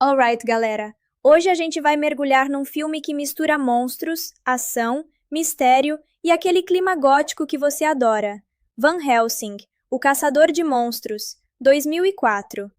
Alright, galera. Hoje a gente vai mergulhar num filme que mistura monstros, ação, mistério e aquele clima gótico que você adora. Van Helsing, O Caçador de Monstros, 2004.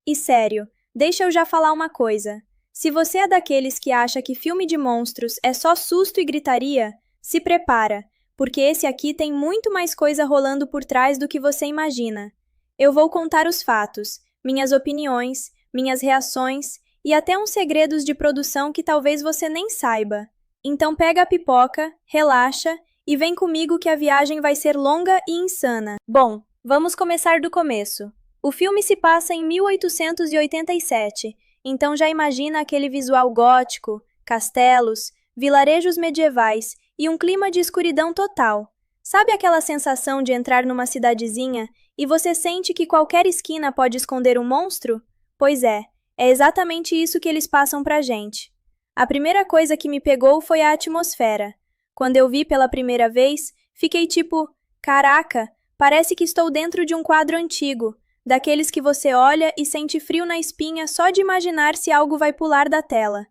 E sério, deixa eu já falar uma coisa. Se você é daqueles que acha que filme de monstros é só susto e gritaria, se prepara, porque esse aqui tem muito mais coisa rolando por trás do que você imagina. Eu vou contar os fatos, minhas opiniões, minhas reações e até uns segredos de produção que talvez você nem saiba. Então pega a pipoca, relaxa e vem comigo que a viagem vai ser longa e insana. Bom, vamos começar do começo. O filme se passa em 1887, então já imagina aquele visual gótico, castelos, vilarejos medievais e um clima de escuridão total. Sabe aquela sensação de entrar numa cidadezinha e você sente que qualquer esquina pode esconder um monstro? Pois é exatamente isso que eles passam pra gente. A primeira coisa que me pegou foi a atmosfera. Quando eu vi pela primeira vez, fiquei tipo, caraca, parece que estou dentro de um quadro antigo, daqueles que você olha e sente frio na espinha só de imaginar se algo vai pular da tela.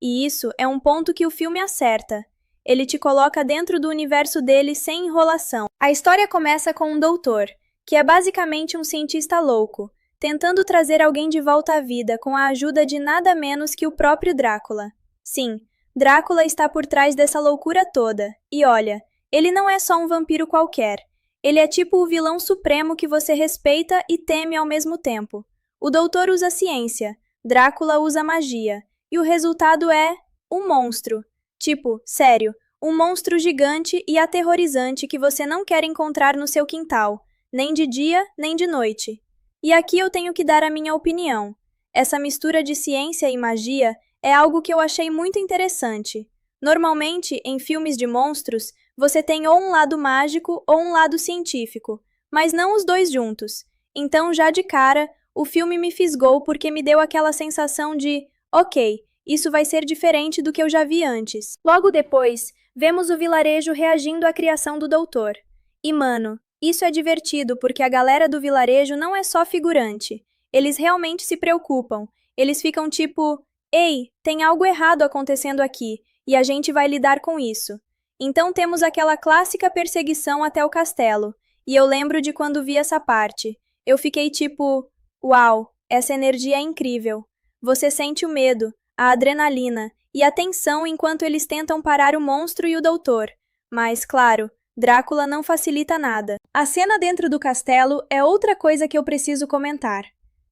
E isso é um ponto que o filme acerta. Ele te coloca dentro do universo dele sem enrolação. A história começa com um doutor, que é basicamente um cientista louco, tentando trazer alguém de volta à vida com a ajuda de nada menos que o próprio Drácula. Sim, Drácula está por trás dessa loucura toda. E olha, ele não é só um vampiro qualquer. Ele é tipo o vilão supremo que você respeita e teme ao mesmo tempo. O doutor usa ciência, Drácula usa magia, e o resultado é um monstro. Tipo, sério, um monstro gigante e aterrorizante que você não quer encontrar no seu quintal, nem de dia, nem de noite. E aqui eu tenho que dar a minha opinião. Essa mistura de ciência e magia é algo que eu achei muito interessante. Normalmente, em filmes de monstros, você tem ou um lado mágico ou um lado científico, mas não os dois juntos. Então, já de cara, o filme me fisgou porque me deu aquela sensação de, ok, isso vai ser diferente do que eu já vi antes. Logo depois, vemos o vilarejo reagindo à criação do doutor. E mano, isso é divertido porque a galera do vilarejo não é só figurante. Eles realmente se preocupam. Eles ficam tipo, ei, tem algo errado acontecendo aqui, e a gente vai lidar com isso. Então temos aquela clássica perseguição até o castelo. E eu lembro de quando vi essa parte. Eu fiquei tipo, uau, essa energia é incrível. Você sente o medo, a adrenalina e a tensão enquanto eles tentam parar o monstro e o doutor. Mas, claro, Drácula não facilita nada. A cena dentro do castelo é outra coisa que eu preciso comentar.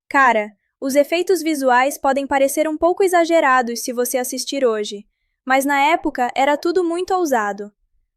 Cara, os efeitos visuais podem parecer um pouco exagerados se você assistir hoje, mas na época era tudo muito ousado.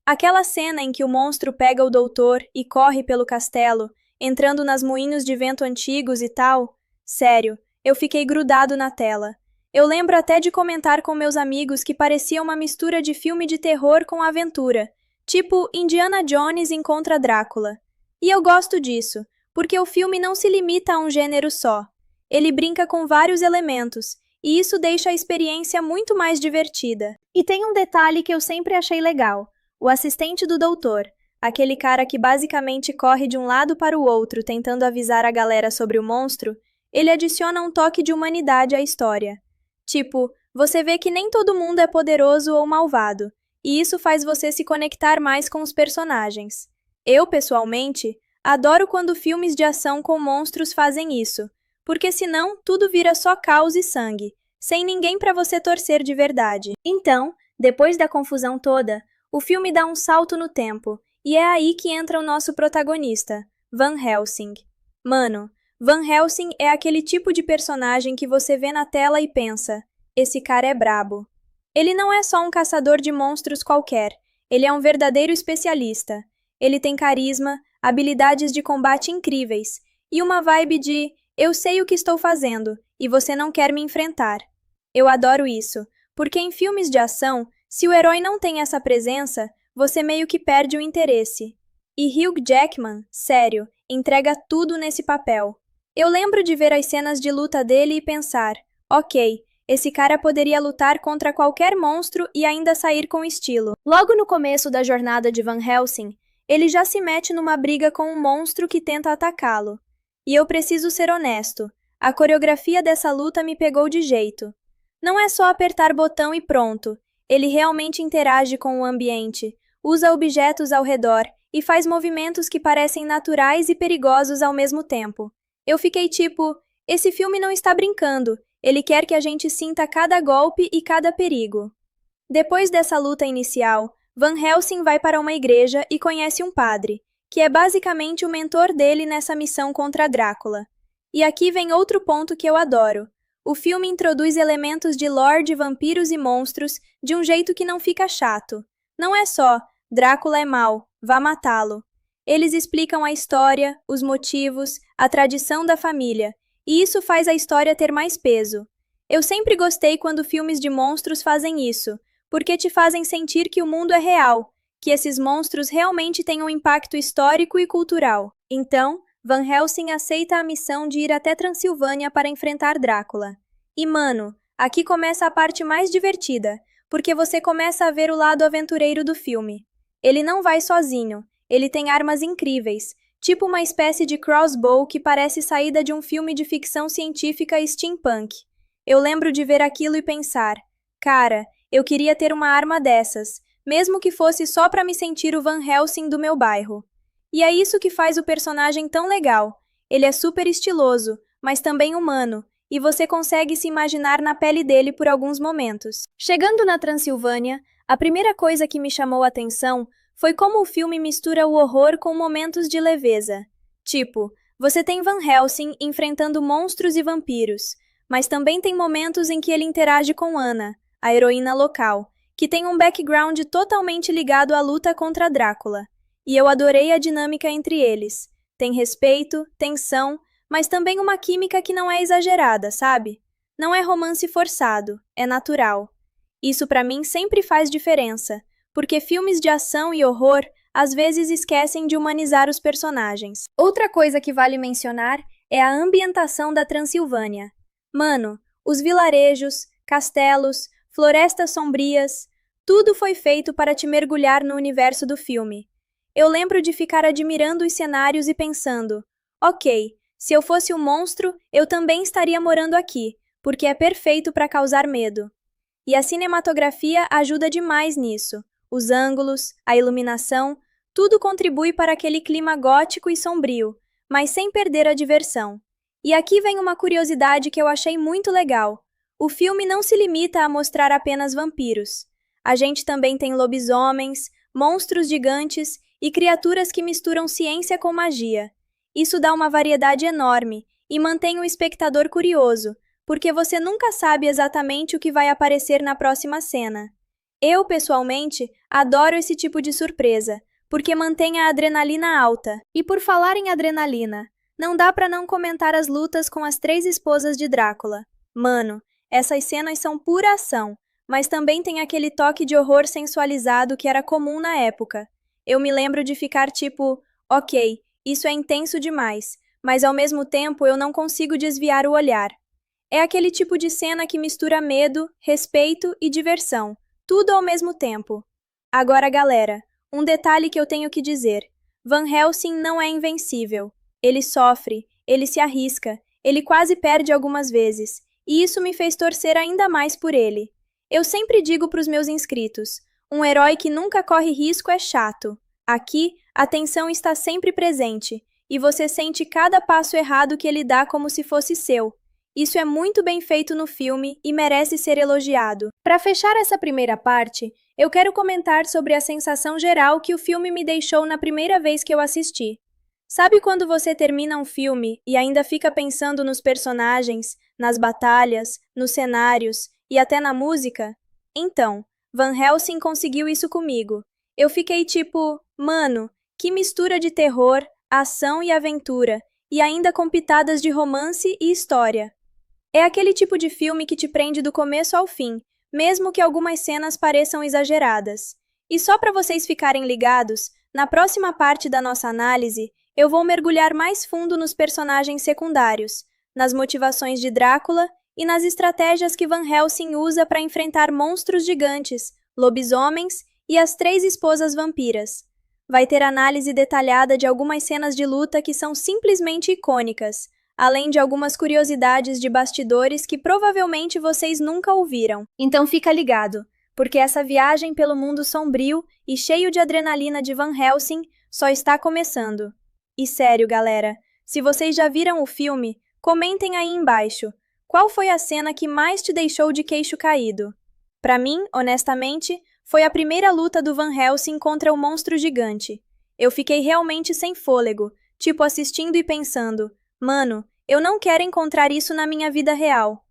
Aquela cena em que o monstro pega o doutor e corre pelo castelo, entrando nas moinhos de vento antigos e tal, sério, eu fiquei grudado na tela. Eu lembro até de comentar com meus amigos que parecia uma mistura de filme de terror com aventura, tipo Indiana Jones encontra Drácula. E eu gosto disso, porque o filme não se limita a um gênero só. Ele brinca com vários elementos, e isso deixa a experiência muito mais divertida. E tem um detalhe que eu sempre achei legal: o assistente do doutor, aquele cara que basicamente corre de um lado para o outro tentando avisar a galera sobre o monstro, ele adiciona um toque de humanidade à história. Tipo, você vê que nem todo mundo é poderoso ou malvado, e isso faz você se conectar mais com os personagens. Eu, pessoalmente, adoro quando filmes de ação com monstros fazem isso, porque senão tudo vira só caos e sangue, sem ninguém pra você torcer de verdade. Então, depois da confusão toda, o filme dá um salto no tempo, e é aí que entra o nosso protagonista, Van Helsing. Mano, Van Helsing é aquele tipo de personagem que você vê na tela e pensa, esse cara é brabo. Ele não é só um caçador de monstros qualquer, ele é um verdadeiro especialista. Ele tem carisma, habilidades de combate incríveis e uma vibe de eu sei o que estou fazendo e você não quer me enfrentar. Eu adoro isso, porque em filmes de ação, se o herói não tem essa presença, você meio que perde o interesse. E Hugh Jackman, sério, entrega tudo nesse papel. Eu lembro de ver as cenas de luta dele e pensar, ok, esse cara poderia lutar contra qualquer monstro e ainda sair com estilo. Logo no começo da jornada de Van Helsing, ele já se mete numa briga com um monstro que tenta atacá-lo. E eu preciso ser honesto, A coreografia dessa luta me pegou de jeito. Não é só apertar botão e pronto. Ele realmente interage com o ambiente, usa objetos ao redor e faz movimentos que parecem naturais e perigosos ao mesmo tempo. Eu fiquei tipo, esse filme não está brincando, ele quer que a gente sinta cada golpe e cada perigo. Depois dessa luta inicial, Van Helsing vai para uma igreja e conhece um padre, que é basicamente o mentor dele nessa missão contra Drácula. E aqui vem outro ponto que eu adoro. O filme introduz elementos de lore de vampiros e monstros de um jeito que não fica chato. Não é só, Drácula é mau, vá matá-lo. Eles explicam a história, os motivos, a tradição da família, e isso faz a história ter mais peso. Eu sempre gostei quando filmes de monstros fazem isso, porque te fazem sentir que o mundo é real, que esses monstros realmente têm um impacto histórico e cultural. Então, Van Helsing aceita a missão de ir até Transilvânia para enfrentar Drácula. E mano, aqui começa a parte mais divertida, porque você começa a ver o lado aventureiro do filme. Ele não vai sozinho, ele tem armas incríveis, tipo uma espécie de crossbow que parece saída de um filme de ficção científica steampunk. Eu lembro de ver aquilo e pensar, cara, eu queria ter uma arma dessas, mesmo que fosse só para me sentir o Van Helsing do meu bairro. E é isso que faz o personagem tão legal. Ele é super estiloso, mas também humano, e você consegue se imaginar na pele dele por alguns momentos. Chegando na Transilvânia, a primeira coisa que me chamou a atenção foi como o filme mistura o horror com momentos de leveza. Tipo, você tem Van Helsing enfrentando monstros e vampiros, mas também tem momentos em que ele interage com Anna, a heroína local, que tem um background totalmente ligado à luta contra Drácula. E eu adorei a dinâmica entre eles. Tem respeito, tensão, mas também uma química que não é exagerada, sabe? Não é romance forçado, é natural. Isso pra mim sempre faz diferença, porque filmes de ação e horror às vezes esquecem de humanizar os personagens. Outra coisa que vale mencionar é a ambientação da Transilvânia. Mano, os vilarejos, castelos, florestas sombrias, tudo foi feito para te mergulhar no universo do filme. Eu lembro de ficar admirando os cenários e pensando, ok, se eu fosse um monstro, eu também estaria morando aqui, porque é perfeito para causar medo. E a cinematografia ajuda demais nisso. Os ângulos, a iluminação, tudo contribui para aquele clima gótico e sombrio, mas sem perder a diversão. E aqui vem uma curiosidade que eu achei muito legal. O filme não se limita a mostrar apenas vampiros. A gente também tem lobisomens, monstros gigantes e criaturas que misturam ciência com magia. Isso dá uma variedade enorme e mantém o espectador curioso, porque você nunca sabe exatamente o que vai aparecer na próxima cena. Eu, pessoalmente, adoro esse tipo de surpresa, porque mantém a adrenalina alta. E por falar em adrenalina, não dá pra não comentar as lutas com as 3 esposas de Drácula. Mano, essas cenas são pura ação, mas também tem aquele toque de horror sensualizado que era comum na época. Eu me lembro de ficar tipo, ok, isso é intenso demais, mas ao mesmo tempo eu não consigo desviar o olhar. É aquele tipo de cena que mistura medo, respeito e diversão, tudo ao mesmo tempo. Agora, galera, um detalhe que eu tenho que dizer. Van Helsing não é invencível. Ele sofre, ele se arrisca, ele quase perde algumas vezes, e isso me fez torcer ainda mais por ele. Eu sempre digo para os meus inscritos, um herói que nunca corre risco é chato. Aqui, a tensão está sempre presente, e você sente cada passo errado que ele dá como se fosse seu. Isso é muito bem feito no filme e merece ser elogiado. Para fechar essa primeira parte, eu quero comentar sobre a sensação geral que o filme me deixou na primeira vez que eu assisti. Sabe quando você termina um filme e ainda fica pensando nos personagens, nas batalhas, nos cenários e até na música? Então, Van Helsing conseguiu isso comigo. Eu fiquei tipo, mano, que mistura de terror, ação e aventura, e ainda com pitadas de romance e história. É aquele tipo de filme que te prende do começo ao fim, mesmo que algumas cenas pareçam exageradas. E só para vocês ficarem ligados, na próxima parte da nossa análise, eu vou mergulhar mais fundo nos personagens secundários, nas motivações de Drácula e nas estratégias que Van Helsing usa para enfrentar monstros gigantes, lobisomens e as 3 esposas vampiras. Vai ter análise detalhada de algumas cenas de luta que são simplesmente icônicas, além de algumas curiosidades de bastidores que provavelmente vocês nunca ouviram. Então fica ligado, porque essa viagem pelo mundo sombrio e cheio de adrenalina de Van Helsing só está começando. E sério, galera, se vocês já viram o filme, comentem aí embaixo. Qual foi a cena que mais te deixou de queixo caído? Pra mim, honestamente, foi a primeira luta do Van Helsing contra o monstro gigante. Eu fiquei realmente sem fôlego, tipo assistindo e pensando, mano, eu não quero encontrar isso na minha vida real.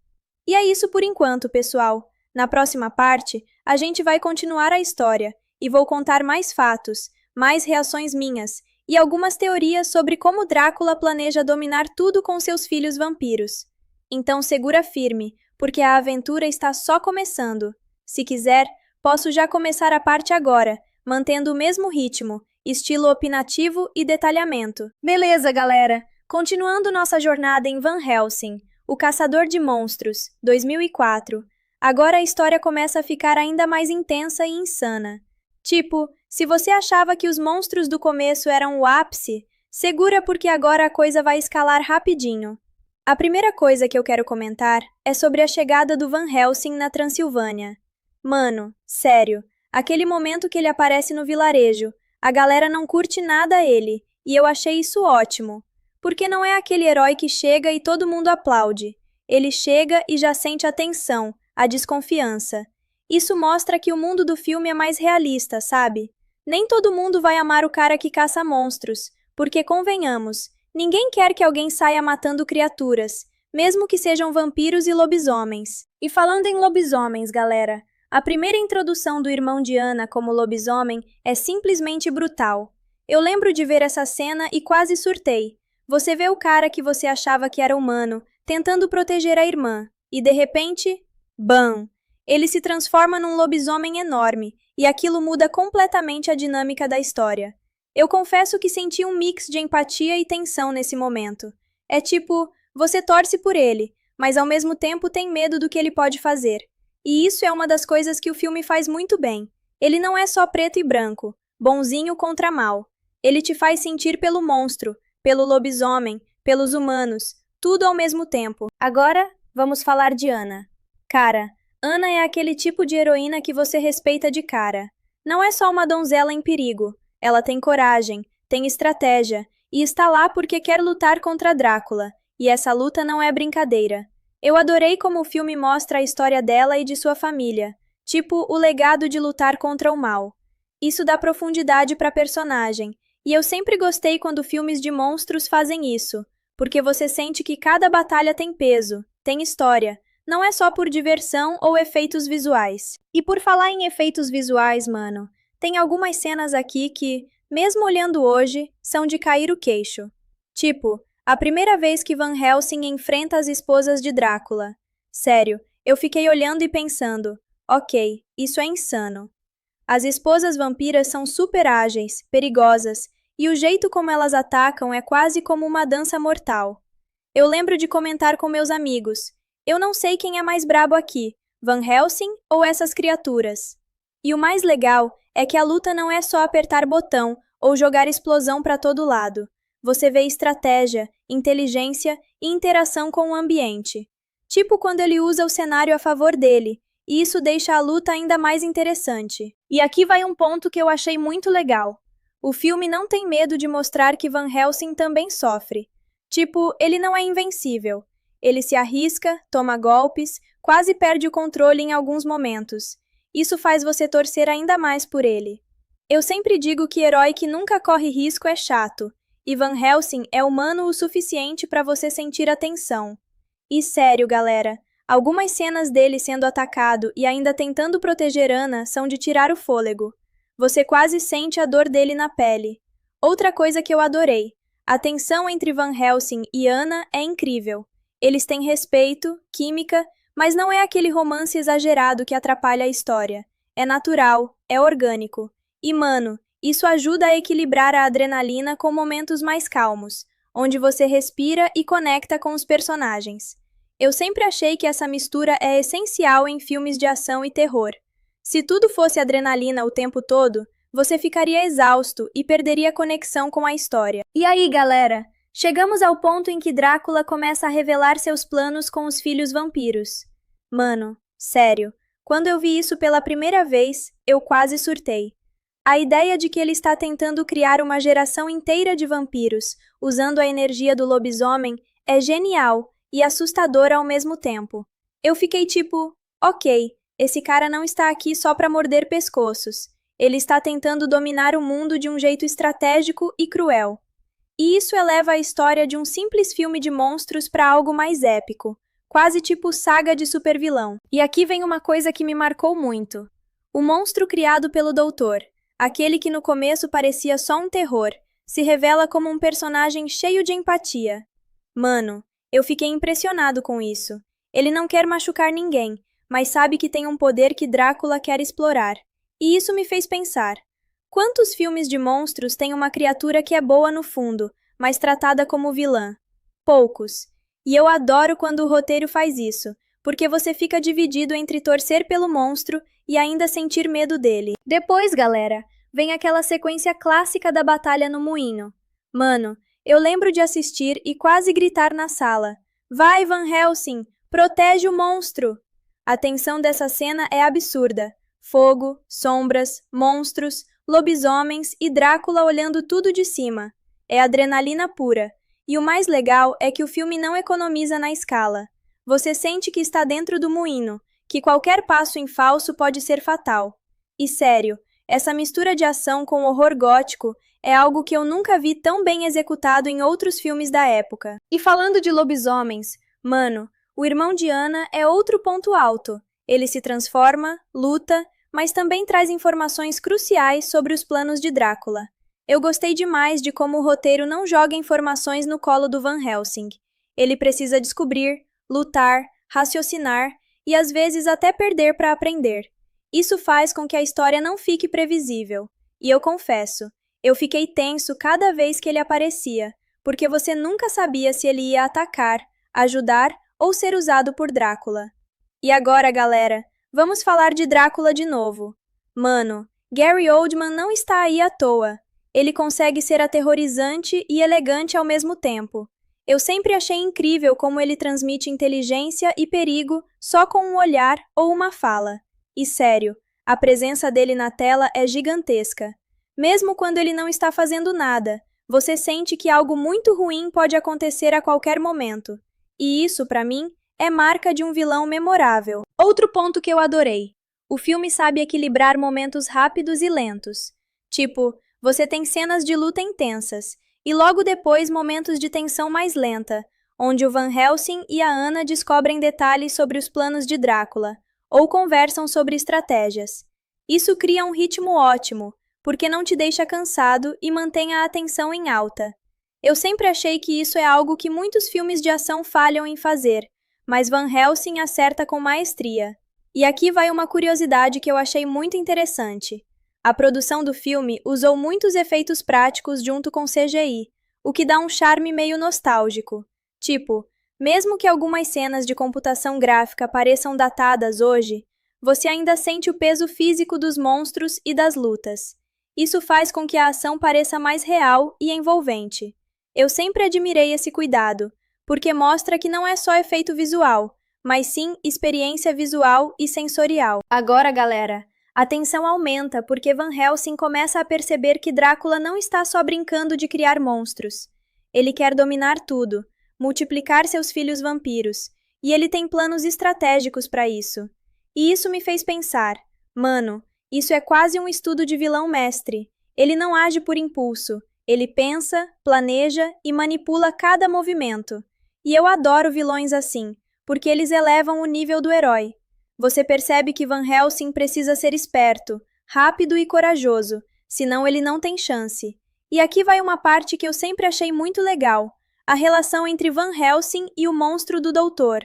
E é isso por enquanto, pessoal. Na próxima parte, a gente vai continuar a história e vou contar mais fatos, mais reações minhas e algumas teorias sobre como Drácula planeja dominar tudo com seus filhos vampiros. Então segura firme, porque a aventura está só começando. Se quiser, posso já começar a parte agora, mantendo o mesmo ritmo, estilo opinativo e detalhamento. Beleza, galera! Continuando nossa jornada em Van Helsing, O Caçador de Monstros, 2004. Agora a história começa a ficar ainda mais intensa e insana. Tipo, se você achava que os monstros do começo eram o ápice, segura porque agora a coisa vai escalar rapidinho. A primeira coisa que eu quero comentar é sobre a chegada do Van Helsing na Transilvânia. Mano, sério, aquele momento que ele aparece no vilarejo, a galera não curte nada ele, e eu achei isso ótimo. Porque não é aquele herói que chega e todo mundo aplaude. Ele chega e já sente a tensão, a desconfiança. Isso mostra que o mundo do filme é mais realista, sabe? Nem todo mundo vai amar o cara que caça monstros, porque convenhamos, ninguém quer que alguém saia matando criaturas, mesmo que sejam vampiros e lobisomens. E falando em lobisomens, galera, a primeira introdução do irmão de Anna como lobisomem é simplesmente brutal. Eu lembro de ver essa cena e quase surtei. Você vê o cara que você achava que era humano, tentando proteger a irmã, e de repente, bam! Ele se transforma num lobisomem enorme, e aquilo muda completamente a dinâmica da história. Eu confesso que senti um mix de empatia e tensão nesse momento. É tipo, você torce por ele, mas ao mesmo tempo tem medo do que ele pode fazer. E isso é uma das coisas que o filme faz muito bem. Ele não é só preto e branco, bonzinho contra mal. Ele te faz sentir pelo monstro, pelo lobisomem, pelos humanos, tudo ao mesmo tempo. Agora, vamos falar de Anna. Cara, Anna é aquele tipo de heroína que você respeita de cara. Não é só uma donzela em perigo. Ela tem coragem, tem estratégia, e está lá porque quer lutar contra Drácula. E essa luta não é brincadeira. Eu adorei como o filme mostra a história dela e de sua família, tipo o legado de lutar contra o mal. Isso dá profundidade para a personagem, e eu sempre gostei quando filmes de monstros fazem isso, porque você sente que cada batalha tem peso, tem história, não é só por diversão ou efeitos visuais. E por falar em efeitos visuais, mano, tem algumas cenas aqui que, mesmo olhando hoje, são de cair o queixo. Tipo, a primeira vez que Van Helsing enfrenta as esposas de Drácula. Sério, eu fiquei olhando e pensando, ok, isso é insano. As esposas vampiras são super ágeis, perigosas, e o jeito como elas atacam é quase como uma dança mortal. Eu lembro de comentar com meus amigos, eu não sei quem é mais brabo aqui, Van Helsing ou essas criaturas. E o mais legal é que a luta não é só apertar botão ou jogar explosão para todo lado. Você vê estratégia, inteligência e interação com o ambiente. Tipo quando ele usa o cenário a favor dele, e isso deixa a luta ainda mais interessante. E aqui vai um ponto que eu achei muito legal. O filme não tem medo de mostrar que Van Helsing também sofre. Tipo, ele não é invencível. Ele se arrisca, toma golpes, quase perde o controle em alguns momentos. Isso faz você torcer ainda mais por ele. Eu sempre digo que herói que nunca corre risco é chato, e Van Helsing é humano o suficiente para você sentir a tensão. E sério, galera, algumas cenas dele sendo atacado e ainda tentando proteger Anna são de tirar o fôlego. Você quase sente a dor dele na pele. Outra coisa que eu adorei, a tensão entre Van Helsing e Anna é incrível. Eles têm respeito, química, mas não é aquele romance exagerado que atrapalha a história. É natural, é orgânico. E, mano, isso ajuda a equilibrar a adrenalina com momentos mais calmos, onde você respira e conecta com os personagens. Eu sempre achei que essa mistura é essencial em filmes de ação e terror. Se tudo fosse adrenalina o tempo todo, você ficaria exausto e perderia conexão com a história. E aí, galera? Chegamos ao ponto em que Drácula começa a revelar seus planos com os filhos vampiros. Mano, sério, quando eu vi isso pela primeira vez, eu quase surtei. A ideia de que ele está tentando criar uma geração inteira de vampiros, usando a energia do lobisomem, é genial e assustadora ao mesmo tempo. Eu fiquei tipo, ok, esse cara não está aqui só para morder pescoços. Ele está tentando dominar o mundo de um jeito estratégico e cruel. E isso eleva a história de um simples filme de monstros para algo mais épico, quase tipo saga de supervilão. E aqui vem uma coisa que me marcou muito. O monstro criado pelo doutor, aquele que no começo parecia só um terror, se revela como um personagem cheio de empatia. Mano, eu fiquei impressionado com isso. Ele não quer machucar ninguém, mas sabe que tem um poder que Drácula quer explorar. E isso me fez pensar. Quantos filmes de monstros têm uma criatura que é boa no fundo, mas tratada como vilã? Poucos. E eu adoro quando o roteiro faz isso, porque você fica dividido entre torcer pelo monstro e ainda sentir medo dele. Depois, galera, vem aquela sequência clássica da batalha no moinho. Mano, eu lembro de assistir e quase gritar na sala. Vai, Van Helsing, protege o monstro! A tensão dessa cena é absurda. Fogo, sombras, monstros, lobisomens e Drácula olhando tudo de cima. É adrenalina pura. E o mais legal é que o filme não economiza na escala. Você sente que está dentro do moinho, que qualquer passo em falso pode ser fatal. E sério, essa mistura de ação com horror gótico é algo que eu nunca vi tão bem executado em outros filmes da época. E falando de lobisomens, mano, o irmão de Anna é outro ponto alto. Ele se transforma, luta, mas também traz informações cruciais sobre os planos de Drácula. Eu gostei demais de como o roteiro não joga informações no colo do Van Helsing. Ele precisa descobrir, lutar, raciocinar e às vezes até perder para aprender. Isso faz com que a história não fique previsível. E eu confesso, eu fiquei tenso cada vez que ele aparecia, porque você nunca sabia se ele ia atacar, ajudar ou ser usado por Drácula. E agora, galera, vamos falar de Drácula de novo. Mano, Gary Oldman não está aí à toa. Ele consegue ser aterrorizante e elegante ao mesmo tempo. Eu sempre achei incrível como ele transmite inteligência e perigo só com um olhar ou uma fala. E sério, a presença dele na tela é gigantesca. Mesmo quando ele não está fazendo nada, você sente que algo muito ruim pode acontecer a qualquer momento. E isso, para mim, é marca de um vilão memorável. Outro ponto que eu adorei. O filme sabe equilibrar momentos rápidos e lentos. Tipo, você tem cenas de luta intensas, e logo depois momentos de tensão mais lenta, onde o Van Helsing e a Anna descobrem detalhes sobre os planos de Drácula, ou conversam sobre estratégias. Isso cria um ritmo ótimo, porque não te deixa cansado e mantém a atenção em alta. Eu sempre achei que isso é algo que muitos filmes de ação falham em fazer, mas Van Helsing acerta com maestria. E aqui vai uma curiosidade que eu achei muito interessante. A produção do filme usou muitos efeitos práticos junto com CGI, o que dá um charme meio nostálgico. Tipo, mesmo que algumas cenas de computação gráfica pareçam datadas hoje, você ainda sente o peso físico dos monstros e das lutas. Isso faz com que a ação pareça mais real e envolvente. Eu sempre admirei esse cuidado, porque mostra que não é só efeito visual, mas sim experiência visual e sensorial. Agora, galera, a tensão aumenta porque Van Helsing começa a perceber que Drácula não está só brincando de criar monstros. Ele quer dominar tudo, multiplicar seus filhos vampiros, e ele tem planos estratégicos para isso. E isso me fez pensar, mano, isso é quase um estudo de vilão mestre. Ele não age por impulso, ele pensa, planeja e manipula cada movimento. E eu adoro vilões assim, porque eles elevam o nível do herói. Você percebe que Van Helsing precisa ser esperto, rápido e corajoso, senão ele não tem chance. E aqui vai uma parte que eu sempre achei muito legal, a relação entre Van Helsing e o monstro do doutor.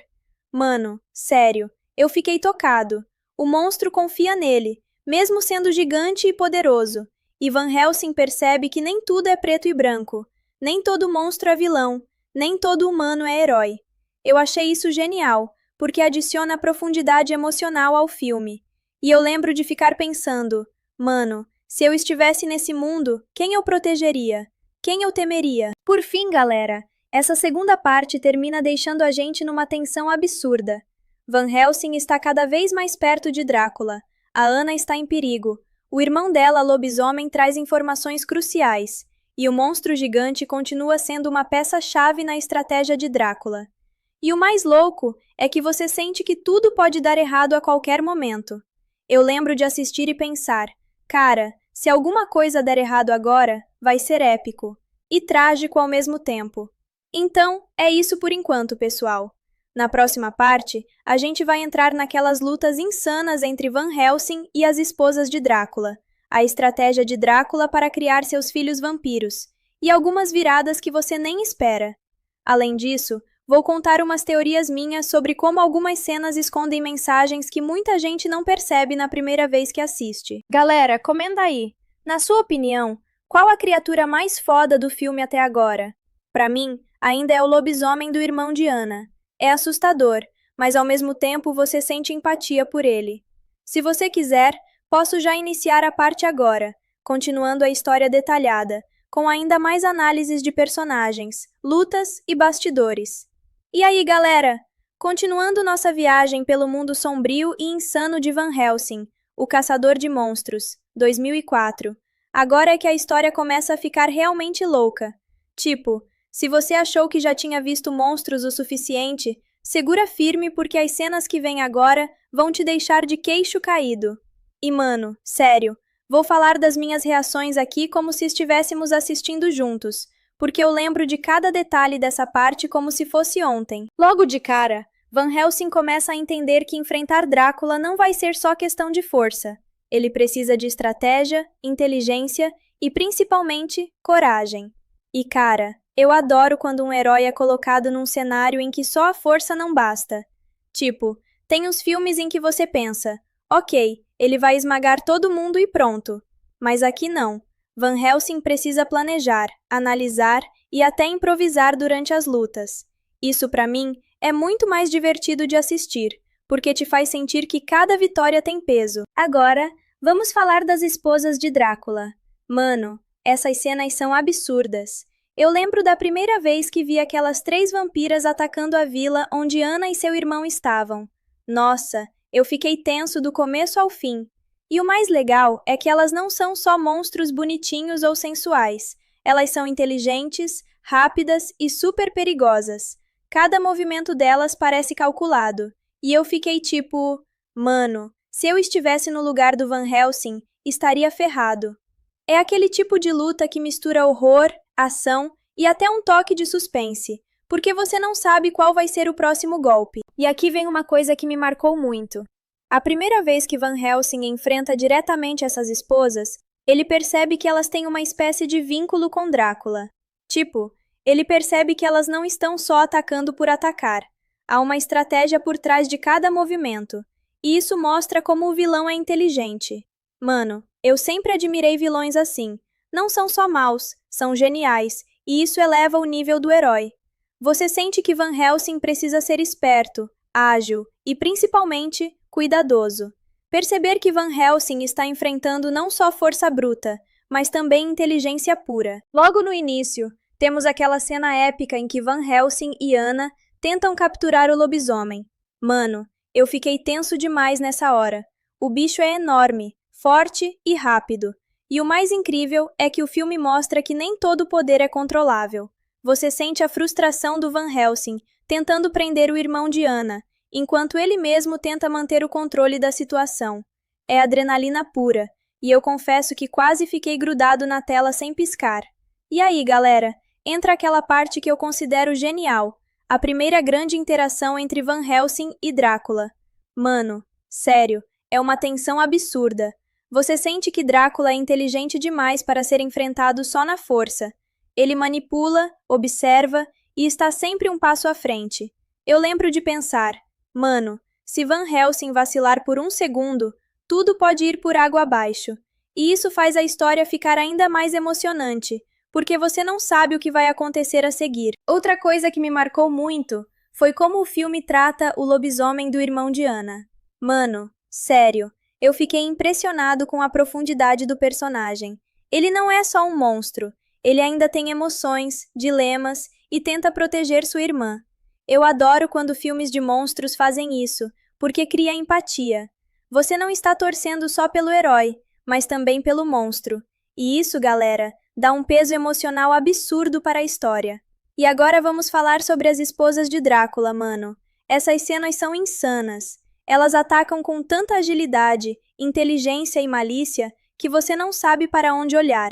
Mano, sério, eu fiquei tocado. O monstro confia nele, mesmo sendo gigante e poderoso. E Van Helsing percebe que nem tudo é preto e branco, nem todo monstro é vilão, nem todo humano é herói. Eu achei isso genial, porque adiciona profundidade emocional ao filme. E eu lembro de ficar pensando, mano, se eu estivesse nesse mundo, quem eu protegeria? Quem eu temeria? Por fim, galera, essa segunda parte termina deixando a gente numa tensão absurda. Van Helsing está cada vez mais perto de Drácula. A Anna está em perigo. O irmão dela, lobisomem, traz informações cruciais. E o monstro gigante continua sendo uma peça-chave na estratégia de Drácula. E o mais louco é que você sente que tudo pode dar errado a qualquer momento. Eu lembro de assistir e pensar, cara, se alguma coisa der errado agora, vai ser épico. E trágico ao mesmo tempo. Então, é isso por enquanto, pessoal. Na próxima parte, a gente vai entrar naquelas lutas insanas entre Van Helsing e as esposas de Drácula, a estratégia de Drácula para criar seus filhos vampiros, e algumas viradas que você nem espera. Além disso, vou contar umas teorias minhas sobre como algumas cenas escondem mensagens que muita gente não percebe na primeira vez que assiste. Galera, comenta aí. Na sua opinião, qual a criatura mais foda do filme até agora? Pra mim, ainda é o lobisomem do irmão de Anna. É assustador, mas ao mesmo tempo você sente empatia por ele. Se você quiser, posso já iniciar a parte agora, continuando a história detalhada, com ainda mais análises de personagens, lutas e bastidores. E aí, galera? Continuando nossa viagem pelo mundo sombrio e insano de Van Helsing, O Caçador de Monstros, 2004. Agora é que a história começa a ficar realmente louca. Tipo, se você achou que já tinha visto monstros o suficiente, segura firme porque as cenas que vêm agora vão te deixar de queixo caído. E mano, sério, vou falar das minhas reações aqui como se estivéssemos assistindo juntos, porque eu lembro de cada detalhe dessa parte como se fosse ontem. Logo de cara, Van Helsing começa a entender que enfrentar Drácula não vai ser só questão de força. Ele precisa de estratégia, inteligência e, principalmente, coragem. E cara, eu adoro quando um herói é colocado num cenário em que só a força não basta. Tipo, tem uns filmes em que você pensa, ok, ele vai esmagar todo mundo e pronto. Mas aqui não. Van Helsing precisa planejar, analisar e até improvisar durante as lutas. Isso, pra mim, é muito mais divertido de assistir, porque te faz sentir que cada vitória tem peso. Agora, vamos falar das esposas de Drácula. Mano, essas cenas são absurdas. Eu lembro da primeira vez que vi aquelas 3 vampiras atacando a vila onde Anna e seu irmão estavam. Nossa, eu fiquei tenso do começo ao fim. E o mais legal é que elas não são só monstros bonitinhos ou sensuais. Elas são inteligentes, rápidas e super perigosas. Cada movimento delas parece calculado. E eu fiquei tipo, mano, se eu estivesse no lugar do Van Helsing, estaria ferrado. É aquele tipo de luta que mistura horror, ação e até um toque de suspense, porque você não sabe qual vai ser o próximo golpe. E aqui vem uma coisa que me marcou muito. A primeira vez que Van Helsing enfrenta diretamente essas esposas, ele percebe que elas têm uma espécie de vínculo com Drácula. Tipo, ele percebe que elas não estão só atacando por atacar. Há uma estratégia por trás de cada movimento, e isso mostra como o vilão é inteligente. Mano, eu sempre admirei vilões assim. Não são só maus, são geniais, e isso eleva o nível do herói. Você sente que Van Helsing precisa ser esperto, ágil e, principalmente, cuidadoso. Perceber que Van Helsing está enfrentando não só força bruta, mas também inteligência pura. Logo no início, temos aquela cena épica em que Van Helsing e Anna tentam capturar o lobisomem. Mano, eu fiquei tenso demais nessa hora. O bicho é enorme, forte e rápido. E o mais incrível é que o filme mostra que nem todo poder é controlável. Você sente a frustração do Van Helsing tentando prender o irmão de Anna, enquanto ele mesmo tenta manter o controle da situação. É adrenalina pura, e eu confesso que quase fiquei grudado na tela sem piscar. E aí, galera, entra aquela parte que eu considero genial, a primeira grande interação entre Van Helsing e Drácula. Mano, sério, é uma tensão absurda. Você sente que Drácula é inteligente demais para ser enfrentado só na força. Ele manipula, observa e está sempre um passo à frente. Eu lembro de pensar, mano, se Van Helsing vacilar por um segundo, tudo pode ir por água abaixo. E isso faz a história ficar ainda mais emocionante, porque você não sabe o que vai acontecer a seguir. Outra coisa que me marcou muito foi como o filme trata o lobisomem do irmão de Anna. Mano, sério, eu fiquei impressionado com a profundidade do personagem. Ele não é só um monstro, Ele ainda tem emoções, dilemas e tenta proteger sua irmã. Eu adoro quando filmes de monstros fazem isso, porque cria empatia. Você não está torcendo só pelo herói, mas também pelo monstro. E isso, galera, dá um peso emocional absurdo para a história. E agora vamos falar sobre as esposas de Drácula, mano. Essas cenas são insanas. Elas atacam com tanta agilidade, inteligência e malícia que você não sabe para onde olhar.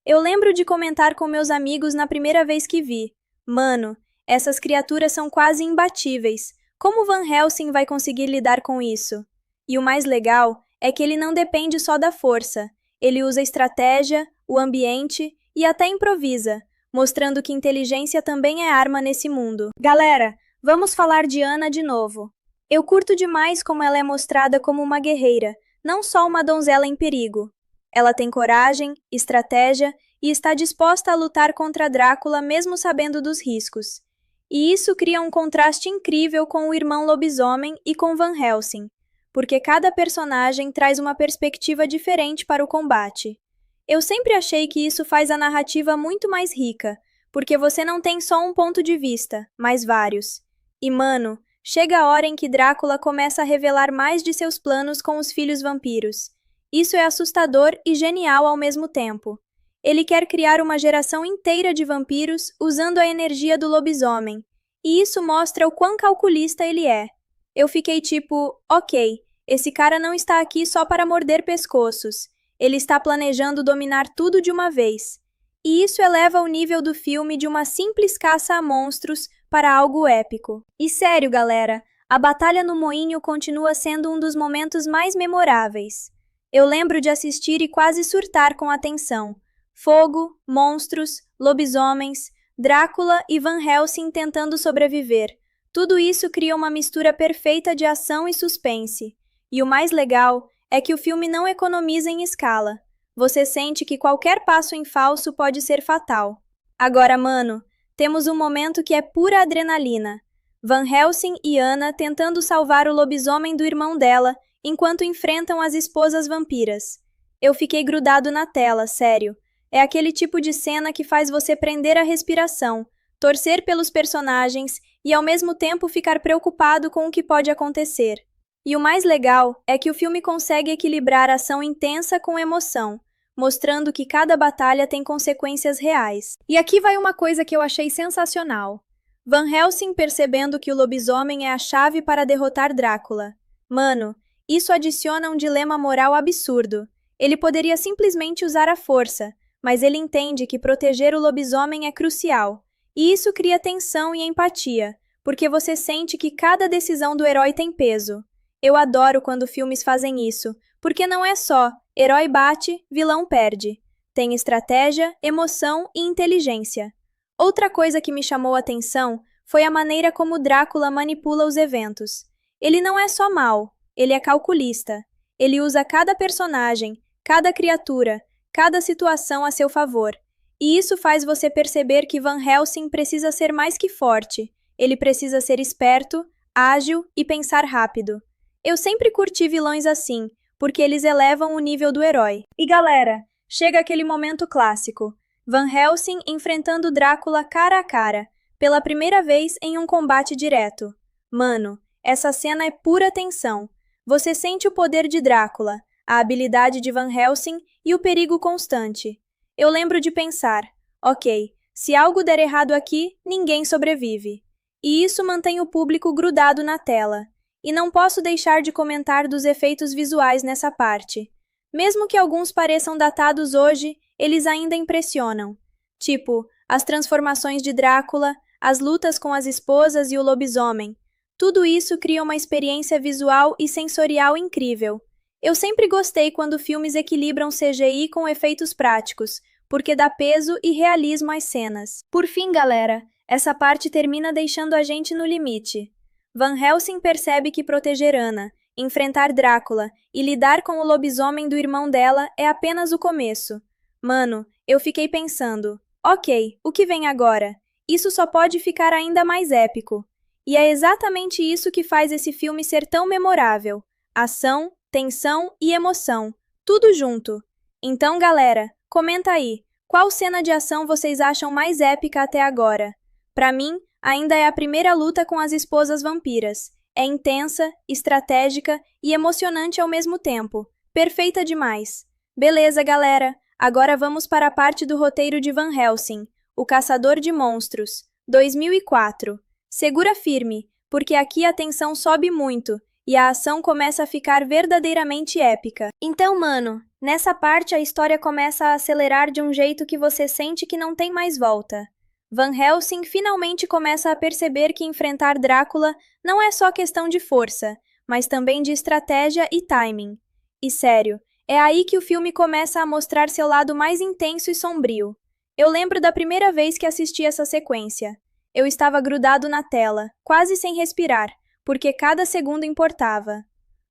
Eu lembro de comentar com meus amigos na primeira vez que vi. Mano, essas criaturas são quase imbatíveis. Como Van Helsing vai conseguir lidar com isso? E o mais legal é que ele não depende só da força. Ele usa estratégia, o ambiente e até improvisa, mostrando que inteligência também é arma nesse mundo. Galera, vamos falar de Ana de novo. Eu curto demais como ela é mostrada como uma guerreira, não só uma donzela em perigo. Ela tem coragem, estratégia e está disposta a lutar contra Drácula mesmo sabendo dos riscos. E isso cria um contraste incrível com o irmão lobisomem e com Van Helsing, porque cada personagem traz uma perspectiva diferente para o combate. Eu sempre achei que isso faz a narrativa muito mais rica, porque você não tem só um ponto de vista, mas vários. E mano, chega a hora em que Drácula começa a revelar mais de seus planos com os filhos vampiros. Isso é assustador e genial ao mesmo tempo. Ele quer criar uma geração inteira de vampiros usando a energia do lobisomem, e isso mostra o quão calculista ele é. Eu fiquei tipo, ok, esse cara não está aqui só para morder pescoços. Ele está planejando dominar tudo de uma vez. E isso eleva o nível do filme de uma simples caça a monstros para algo épico. E sério, galera, a batalha no moinho continua sendo um dos momentos mais memoráveis. Eu lembro de assistir e quase surtar com a tensão. Fogo, monstros, lobisomens, Drácula e Van Helsing tentando sobreviver. Tudo isso cria uma mistura perfeita de ação e suspense. E o mais legal é que o filme não economiza em escala. Você sente que qualquer passo em falso pode ser fatal. Agora, mano, temos um momento que é pura adrenalina. Van Helsing e Anna tentando salvar o lobisomem do irmão dela enquanto enfrentam as esposas vampiras. Eu fiquei grudado na tela, sério. É aquele tipo de cena que faz você prender a respiração, torcer pelos personagens e ao mesmo tempo ficar preocupado com o que pode acontecer. E o mais legal é que o filme consegue equilibrar ação intensa com emoção, mostrando que cada batalha tem consequências reais. E aqui vai uma coisa que eu achei sensacional. Van Helsing percebendo que o lobisomem é a chave para derrotar Drácula. Mano, isso adiciona um dilema moral absurdo. Ele poderia simplesmente usar a força, mas ele entende que proteger o lobisomem é crucial. E isso cria tensão e empatia, porque você sente que cada decisão do herói tem peso. Eu adoro quando filmes fazem isso, porque não é só herói bate, vilão perde. Tem estratégia, emoção e inteligência. Outra coisa que me chamou a atenção foi a maneira como Drácula manipula os eventos. Ele não é só mau, ele é calculista. Ele usa cada personagem, cada criatura, cada situação a seu favor. E isso faz você perceber que Van Helsing precisa ser mais que forte. Ele precisa ser esperto, ágil e pensar rápido. Eu sempre curti vilões assim, porque eles elevam o nível do herói. E galera, chega aquele momento clássico. Van Helsing enfrentando Drácula cara a cara, pela primeira vez em um combate direto. Mano, essa cena é pura tensão. Você sente o poder de Drácula, a habilidade de Van Helsing e o perigo constante. Eu lembro de pensar, ok, se algo der errado aqui, ninguém sobrevive. E isso mantém o público grudado na tela. E não posso deixar de comentar dos efeitos visuais nessa parte. Mesmo que alguns pareçam datados hoje, eles ainda impressionam. Tipo, as transformações de Drácula, as lutas com as esposas e o lobisomem. Tudo isso cria uma experiência visual e sensorial incrível. Eu sempre gostei quando filmes equilibram CGI com efeitos práticos, porque dá peso e realismo às cenas. Por fim, galera, essa parte termina deixando a gente no limite. Van Helsing percebe que proteger Anna, enfrentar Drácula e lidar com o lobisomem do irmão dela é apenas o começo. Mano, eu fiquei pensando, ok, o que vem agora? Isso só pode ficar ainda mais épico. E é exatamente isso que faz esse filme ser tão memorável. Ação, tensão e emoção, tudo junto. Então, galera, comenta aí, Qual cena de ação vocês acham mais épica até agora? Pra mim, ainda é a primeira luta com as esposas vampiras. É intensa, estratégica e emocionante ao mesmo tempo. Perfeita demais. Beleza, galera. Agora vamos para a parte do roteiro de Van Helsing, O Caçador de Monstros, 2004. Segura firme, porque aqui a tensão sobe muito e a ação começa a ficar verdadeiramente épica. Então, mano, nessa parte a história começa a acelerar de um jeito que você sente que não tem mais volta. Van Helsing finalmente começa a perceber que enfrentar Drácula não é só questão de força, mas também de estratégia e timing. E sério, é aí que o filme começa a mostrar seu lado mais intenso e sombrio. Eu lembro da primeira vez que assisti essa sequência. Eu estava grudado na tela, quase sem respirar, porque cada segundo importava.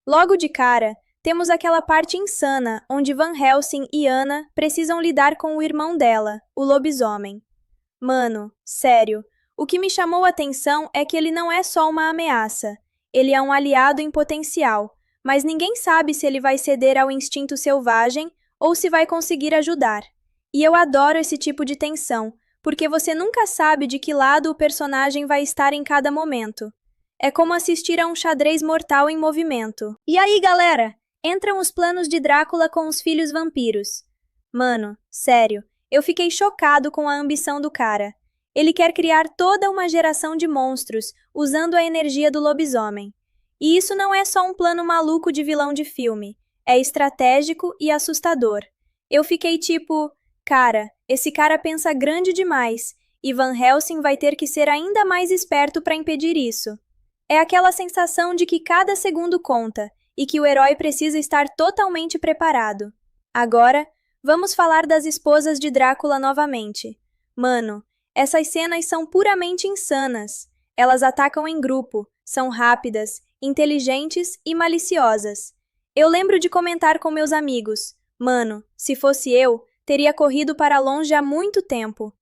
Logo de cara, temos aquela parte insana onde Van Helsing e Anna precisam lidar com o irmão dela, o lobisomem. Mano, sério, o que me chamou a atenção é que ele não é só uma ameaça. Ele é um aliado em potencial, mas ninguém sabe se ele vai ceder ao instinto selvagem ou se vai conseguir ajudar. E eu adoro esse tipo de tensão, porque você nunca sabe de que lado o personagem vai estar em cada momento. É como assistir a um xadrez mortal em movimento. E aí, galera? Entram os planos de Drácula com os filhos vampiros. Mano, sério, eu fiquei chocado com a ambição do cara. Ele quer criar toda uma geração de monstros, usando a energia do lobisomem. E isso não é só um plano maluco de vilão de filme. É estratégico e assustador. Eu fiquei tipo, cara, esse cara pensa grande demais, e Van Helsing vai ter que ser ainda mais esperto para impedir isso. É aquela sensação de que cada segundo conta, e que o herói precisa estar totalmente preparado. Agora, vamos falar das esposas de Drácula novamente. Mano, essas cenas são puramente insanas. Elas atacam em grupo, são rápidas, inteligentes e maliciosas. Eu lembro de comentar com meus amigos, mano, se fosse eu, teria corrido para longe há muito tempo.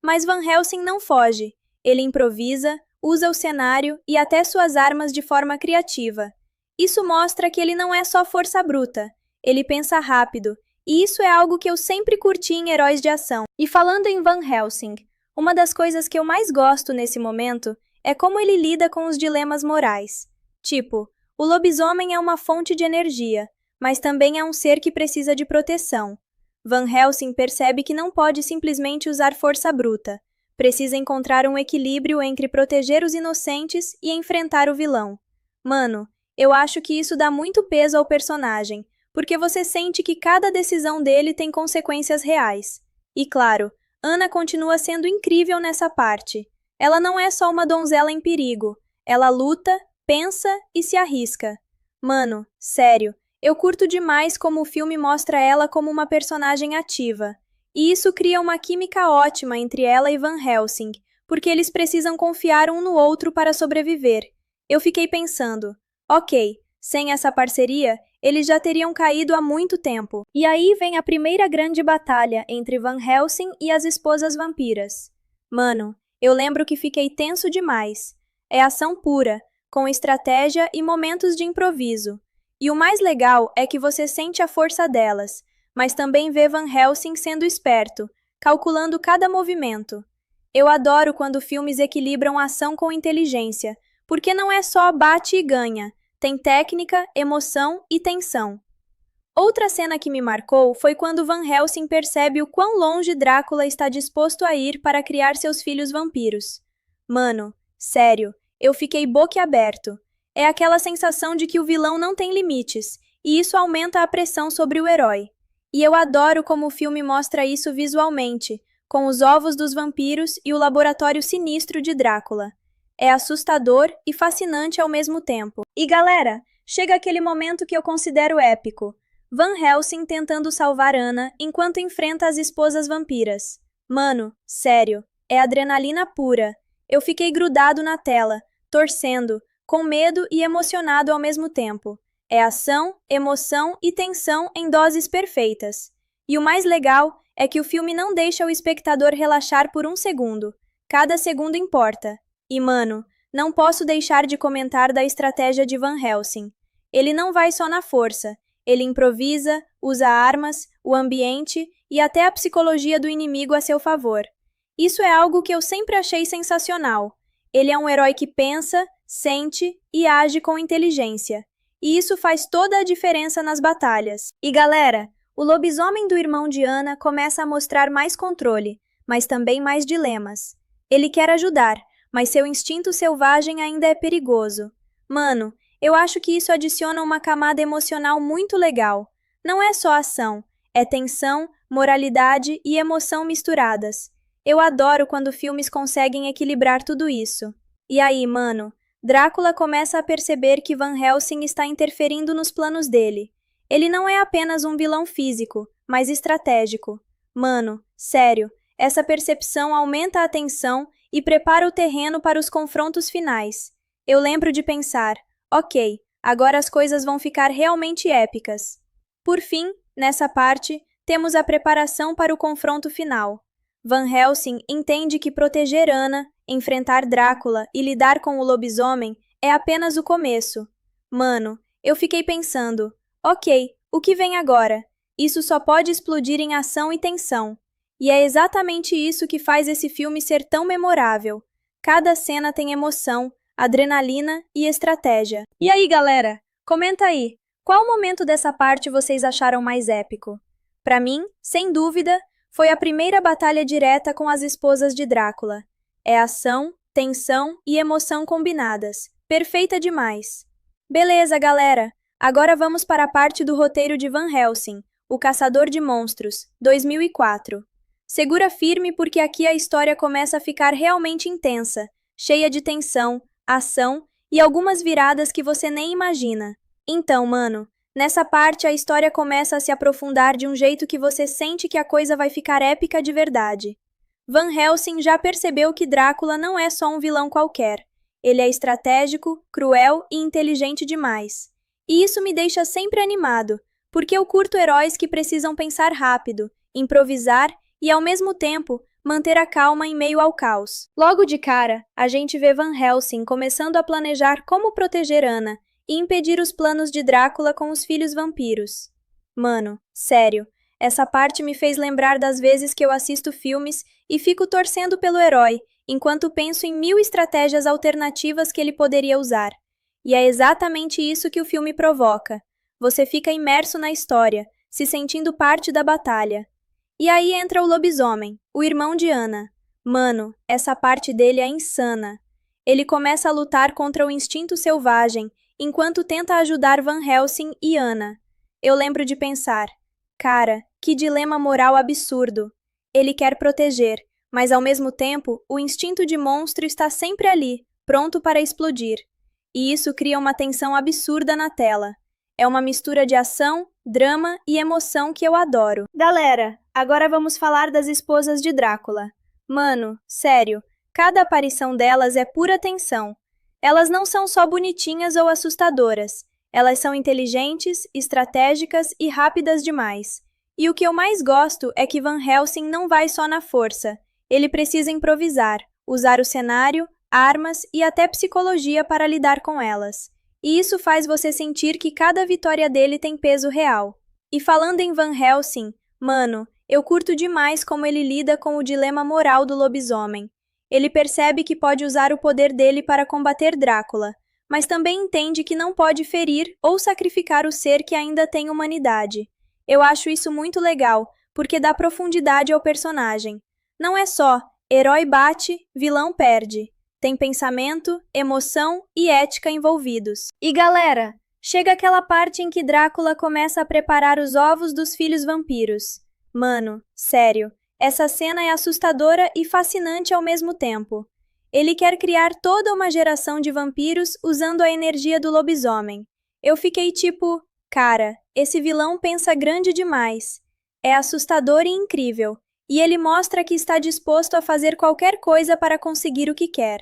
Mas Van Helsing não foge. Ele improvisa, usa o cenário e até suas armas de forma criativa. Isso mostra que ele não é só força bruta. Ele pensa rápido, e isso é algo que eu sempre curti em heróis de ação. E falando em Van Helsing, uma das coisas que eu mais gosto nesse momento é como ele lida com os dilemas morais. Tipo, o lobisomem é uma fonte de energia, mas também é um ser que precisa de proteção. Van Helsing percebe que não pode simplesmente usar força bruta. Precisa encontrar um equilíbrio entre proteger os inocentes e enfrentar o vilão. Mano, eu acho que isso dá muito peso ao personagem, porque você sente que cada decisão dele tem consequências reais. E claro, Anna continua sendo incrível nessa parte. Ela não é só uma donzela em perigo. Ela luta, pensa e se arrisca. Mano, sério, eu curto demais como o filme mostra ela como uma personagem ativa. E isso cria uma química ótima entre ela e Van Helsing, porque eles precisam confiar um no outro para sobreviver. Eu fiquei pensando, ok, sem essa parceria, eles já teriam caído há muito tempo. E aí vem a primeira grande batalha entre Van Helsing e as esposas vampiras. Mano, eu lembro que fiquei tenso demais. É ação pura, com estratégia e momentos de improviso. E o mais legal é que você sente a força delas, mas também vê Van Helsing sendo esperto, calculando cada movimento. Eu adoro quando filmes equilibram ação com inteligência, porque não é só bate e ganha, tem técnica, emoção e tensão. Outra cena que me marcou foi quando Van Helsing percebe o quão longe Drácula está disposto a ir para criar seus filhos vampiros. Mano, sério, eu fiquei boquiaberto. É aquela sensação de que o vilão não tem limites, e isso aumenta a pressão sobre o herói. E eu adoro como o filme mostra isso visualmente, com os ovos dos vampiros e o laboratório sinistro de Drácula. É assustador e fascinante ao mesmo tempo. E galera, chega aquele momento que eu considero épico. Van Helsing tentando salvar Anna enquanto enfrenta as esposas vampiras. Mano, sério, é adrenalina pura. Eu fiquei grudado na tela, torcendo, com medo e emocionado ao mesmo tempo. É ação, emoção e tensão em doses perfeitas. E o mais legal é que o filme não deixa o espectador relaxar por um segundo. Cada segundo importa. E mano, não posso deixar de comentar da estratégia de Van Helsing. Ele não vai só na força. Ele improvisa, usa armas, o ambiente e até a psicologia do inimigo a seu favor. Isso é algo que eu sempre achei sensacional. Ele é um herói que pensa, sente e age com inteligência. E isso faz toda a diferença nas batalhas. E galera, o lobisomem do irmão de Ana começa a mostrar mais controle, mas também mais dilemas. Ele quer ajudar, mas seu instinto selvagem ainda é perigoso. Mano, eu acho que isso adiciona uma camada emocional muito legal. Não é só ação, é tensão, moralidade e emoção misturadas. Eu adoro quando filmes conseguem equilibrar tudo isso. E aí, mano, Drácula começa a perceber que Van Helsing está interferindo nos planos dele. Ele não é apenas um vilão físico, mas estratégico. Mano, sério, essa percepção aumenta a tensão e prepara o terreno para os confrontos finais. Eu lembro de pensar, ok, agora as coisas vão ficar realmente épicas. Por fim, nessa parte, temos a preparação para o confronto final. Van Helsing entende que proteger Anna, enfrentar Drácula e lidar com o lobisomem é apenas o começo. Mano, eu fiquei pensando, ok, o que vem agora? Isso só pode explodir em ação e tensão. E é exatamente isso que faz esse filme ser tão memorável. Cada cena tem emoção, adrenalina e estratégia. E aí, galera? Comenta aí, qual momento dessa parte vocês acharam mais épico? Pra mim, sem dúvida, foi a primeira batalha direta com as esposas de Drácula. É ação, tensão e emoção combinadas. Perfeita demais. Beleza, galera. Agora vamos para a parte do roteiro de Van Helsing, O Caçador de Monstros, 2004. Segura firme porque aqui a história começa a ficar realmente intensa, cheia de tensão, ação e algumas viradas que você nem imagina. Então, mano, nessa parte a história começa a se aprofundar de um jeito que você sente que a coisa vai ficar épica de verdade. Van Helsing já percebeu que Drácula não é só um vilão qualquer. Ele é estratégico, cruel e inteligente demais. E isso me deixa sempre animado, porque eu curto heróis que precisam pensar rápido, improvisar e, ao mesmo tempo, manter a calma em meio ao caos. Logo de cara, a gente vê Van Helsing começando a planejar como proteger Anna e impedir os planos de Drácula com os filhos vampiros. Mano, sério, essa parte me fez lembrar das vezes que eu assisto filmes e fico torcendo pelo herói, enquanto penso em 1000 estratégias alternativas que ele poderia usar. E é exatamente isso que o filme provoca. Você fica imerso na história, se sentindo parte da batalha. E aí entra o lobisomem, o irmão de Anna. Mano, essa parte dele é insana. Ele começa a lutar contra o instinto selvagem, enquanto tenta ajudar Van Helsing e Anna. Eu lembro de pensar, cara, que dilema moral absurdo. Ele quer proteger, mas ao mesmo tempo, o instinto de monstro está sempre ali, pronto para explodir. E isso cria uma tensão absurda na tela. É uma mistura de ação, drama e emoção que eu adoro. Galera, agora vamos falar das esposas de Drácula. Mano, sério, cada aparição delas é pura tensão. Elas não são só bonitinhas ou assustadoras. Elas são inteligentes, estratégicas e rápidas demais. E o que eu mais gosto é que Van Helsing não vai só na força. Ele precisa improvisar, usar o cenário, armas e até psicologia para lidar com elas. E isso faz você sentir que cada vitória dele tem peso real. E falando em Van Helsing, mano, eu curto demais como ele lida com o dilema moral do lobisomem. Ele percebe que pode usar o poder dele para combater Drácula, mas também entende que não pode ferir ou sacrificar o ser que ainda tem humanidade. Eu acho isso muito legal, porque dá profundidade ao personagem. Não é só herói bate, vilão perde. Tem pensamento, emoção e ética envolvidos. E galera, chega aquela parte em que Drácula começa a preparar os ovos dos filhos vampiros. Mano, sério, essa cena é assustadora e fascinante ao mesmo tempo. Ele quer criar toda uma geração de vampiros usando a energia do lobisomem. Eu fiquei tipo, cara, esse vilão pensa grande demais. É assustador e incrível, e ele mostra que está disposto a fazer qualquer coisa para conseguir o que quer.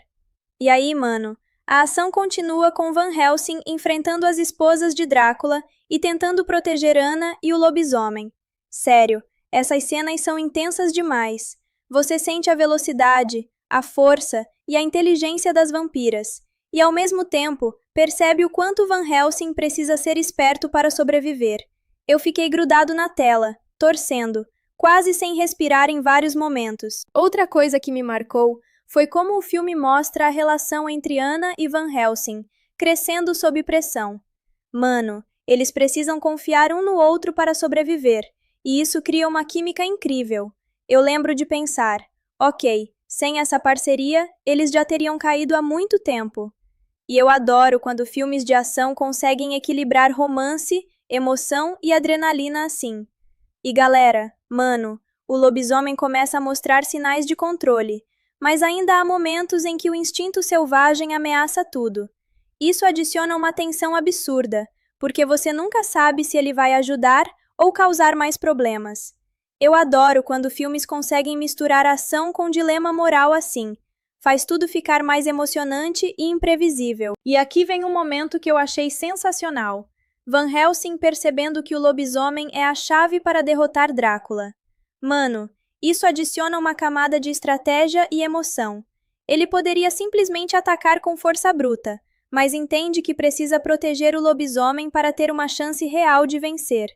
E aí, mano, a ação continua com Van Helsing enfrentando as esposas de Drácula e tentando proteger Anna e o lobisomem. Sério, essas cenas são intensas demais. Você sente a velocidade, a força e a inteligência das vampiras, e ao mesmo tempo percebe o quanto Van Helsing precisa ser esperto para sobreviver. Eu fiquei grudado na tela, torcendo, quase sem respirar em vários momentos. Outra coisa que me marcou foi como o filme mostra a relação entre Anna e Van Helsing, crescendo sob pressão. Mano, eles precisam confiar um no outro para sobreviver, e isso cria uma química incrível. Eu lembro de pensar, ok, sem essa parceria, eles já teriam caído há muito tempo. E eu adoro quando filmes de ação conseguem equilibrar romance, emoção e adrenalina assim. E galera, mano, o lobisomem começa a mostrar sinais de controle, mas ainda há momentos em que o instinto selvagem ameaça tudo. Isso adiciona uma tensão absurda, porque você nunca sabe se ele vai ajudar ou causar mais problemas. Eu adoro quando filmes conseguem misturar ação com dilema moral assim. Faz tudo ficar mais emocionante e imprevisível. E aqui vem um momento que eu achei sensacional. Van Helsing percebendo que o lobisomem é a chave para derrotar Drácula. Mano, isso adiciona uma camada de estratégia e emoção. Ele poderia simplesmente atacar com força bruta, mas entende que precisa proteger o lobisomem para ter uma chance real de vencer.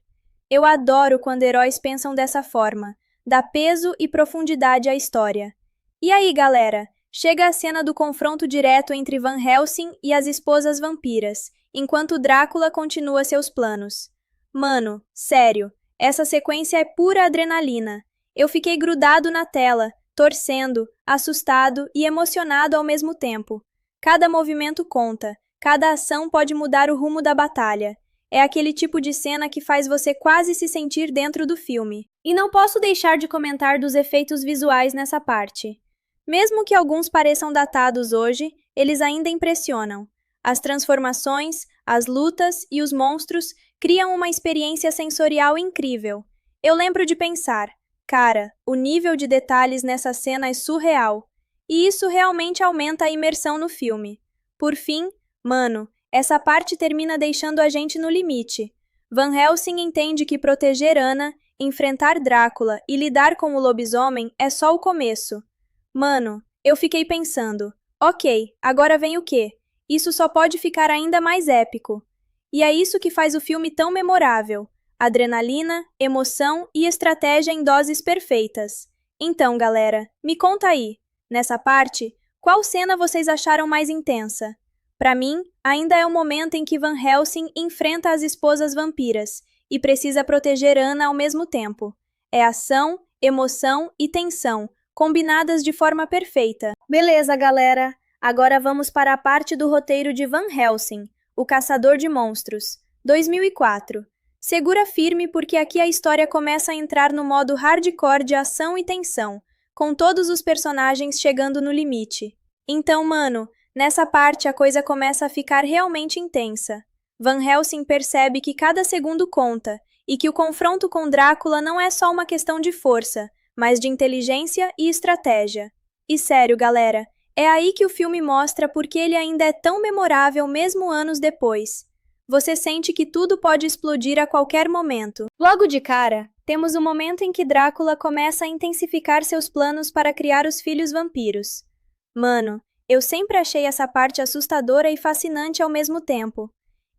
Eu adoro quando heróis pensam dessa forma, dá peso e profundidade à história. E aí, galera? Chega a cena do confronto direto entre Van Helsing e as esposas vampiras, enquanto Drácula continua seus planos. Mano, sério, essa sequência é pura adrenalina. Eu fiquei grudado na tela, torcendo, assustado e emocionado ao mesmo tempo. Cada movimento conta, cada ação pode mudar o rumo da batalha. É aquele tipo de cena que faz você quase se sentir dentro do filme. E não posso deixar de comentar dos efeitos visuais nessa parte. Mesmo que alguns pareçam datados hoje, eles ainda impressionam. As transformações, as lutas e os monstros criam uma experiência sensorial incrível. Eu lembro de pensar, cara, o nível de detalhes nessa cena é surreal. E isso realmente aumenta a imersão no filme. Por fim, mano, essa parte termina deixando a gente no limite. Van Helsing entende que proteger Anna, enfrentar Drácula e lidar com o lobisomem é só o começo. Mano, eu fiquei pensando, ok, agora vem o quê? Isso só pode ficar ainda mais épico. E é isso que faz o filme tão memorável. Adrenalina, emoção e estratégia em doses perfeitas. Então, galera, me conta aí, nessa parte, qual cena vocês acharam mais intensa? Para mim, ainda é o momento em que Van Helsing enfrenta as esposas vampiras e precisa proteger Anna ao mesmo tempo. É ação, emoção e tensão, combinadas de forma perfeita. Beleza, galera! Agora vamos para a parte do roteiro de Van Helsing, O Caçador de Monstros, 2004. Segura firme porque aqui a história começa a entrar no modo hardcore de ação e tensão, com todos os personagens chegando no limite. Então, mano, nessa parte a coisa começa a ficar realmente intensa. Van Helsing percebe que cada segundo conta e que o confronto com Drácula não é só uma questão de força, mas de inteligência e estratégia. E sério, galera, é aí que o filme mostra por que ele ainda é tão memorável mesmo anos depois. Você sente que tudo pode explodir a qualquer momento. Logo de cara, temos o momento em que Drácula começa a intensificar seus planos para criar os filhos vampiros. Mano, eu sempre achei essa parte assustadora e fascinante ao mesmo tempo.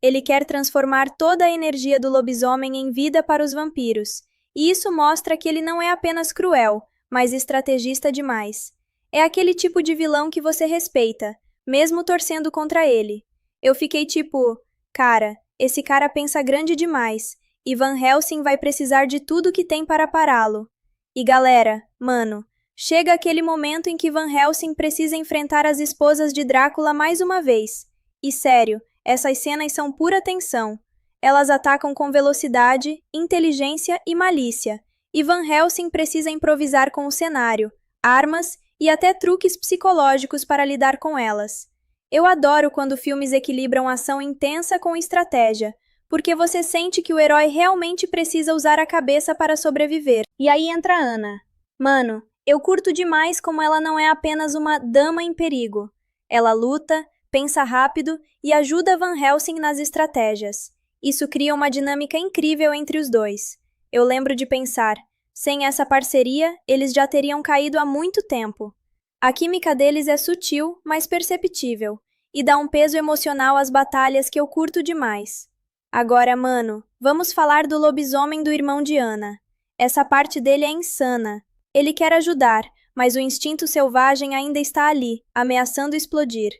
Ele quer transformar toda a energia do lobisomem em vida para os vampiros, e isso mostra que ele não é apenas cruel, mas estrategista demais. É aquele tipo de vilão que você respeita, mesmo torcendo contra ele. Eu fiquei tipo, cara, esse cara pensa grande demais, e Van Helsing vai precisar de tudo que tem para pará-lo. E galera, mano, chega aquele momento em que Van Helsing precisa enfrentar as esposas de Drácula mais uma vez. E sério, essas cenas são pura tensão. Elas atacam com velocidade, inteligência e malícia, e Van Helsing precisa improvisar com o cenário, armas e até truques psicológicos para lidar com elas. Eu adoro quando filmes equilibram ação intensa com estratégia, porque você sente que o herói realmente precisa usar a cabeça para sobreviver. E aí entra a Anna. Mano, eu curto demais como ela não é apenas uma dama em perigo. Ela luta, pensa rápido e ajuda Van Helsing nas estratégias. Isso cria uma dinâmica incrível entre os dois. Eu lembro de pensar, sem essa parceria, eles já teriam caído há muito tempo. A química deles é sutil, mas perceptível, e dá um peso emocional às batalhas que eu curto demais. Agora, mano, vamos falar do lobisomem do irmão de Ana. Essa parte dele é insana. Ele quer ajudar, mas o instinto selvagem ainda está ali, ameaçando explodir.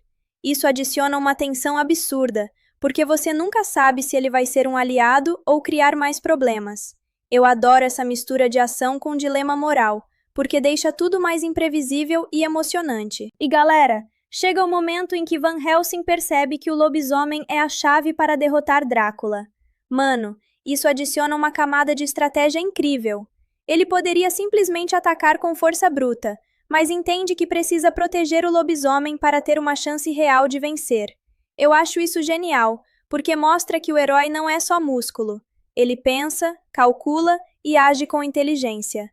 Isso adiciona uma tensão absurda, porque você nunca sabe se ele vai ser um aliado ou criar mais problemas. Eu adoro essa mistura de ação com dilema moral, porque deixa tudo mais imprevisível e emocionante. E galera, chega o momento em que Van Helsing percebe que o lobisomem é a chave para derrotar Drácula. Mano, isso adiciona uma camada de estratégia incrível. Ele poderia simplesmente atacar com força bruta, mas entende que precisa proteger o lobisomem para ter uma chance real de vencer. Eu acho isso genial, porque mostra que o herói não é só músculo. Ele pensa, calcula e age com inteligência.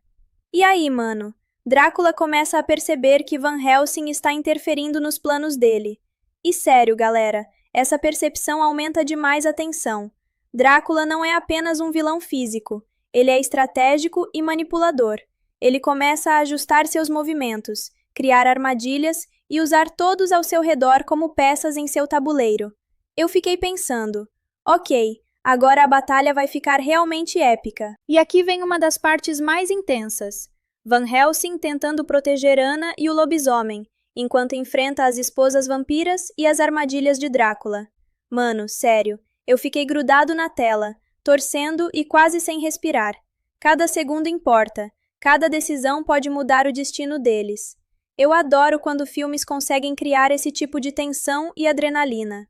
E aí, mano? Drácula começa a perceber que Van Helsing está interferindo nos planos dele. E sério, galera, essa percepção aumenta demais a tensão. Drácula não é apenas um vilão físico, ele é estratégico e manipulador. Ele começa a ajustar seus movimentos, criar armadilhas e usar todos ao seu redor como peças em seu tabuleiro. Eu fiquei pensando, ok, agora a batalha vai ficar realmente épica. E aqui vem uma das partes mais intensas. Van Helsing tentando proteger Ana e o lobisomem, enquanto enfrenta as esposas vampiras e as armadilhas de Drácula. Mano, sério, eu fiquei grudado na tela, torcendo e quase sem respirar. Cada segundo importa, cada decisão pode mudar o destino deles. Eu adoro quando filmes conseguem criar esse tipo de tensão e adrenalina.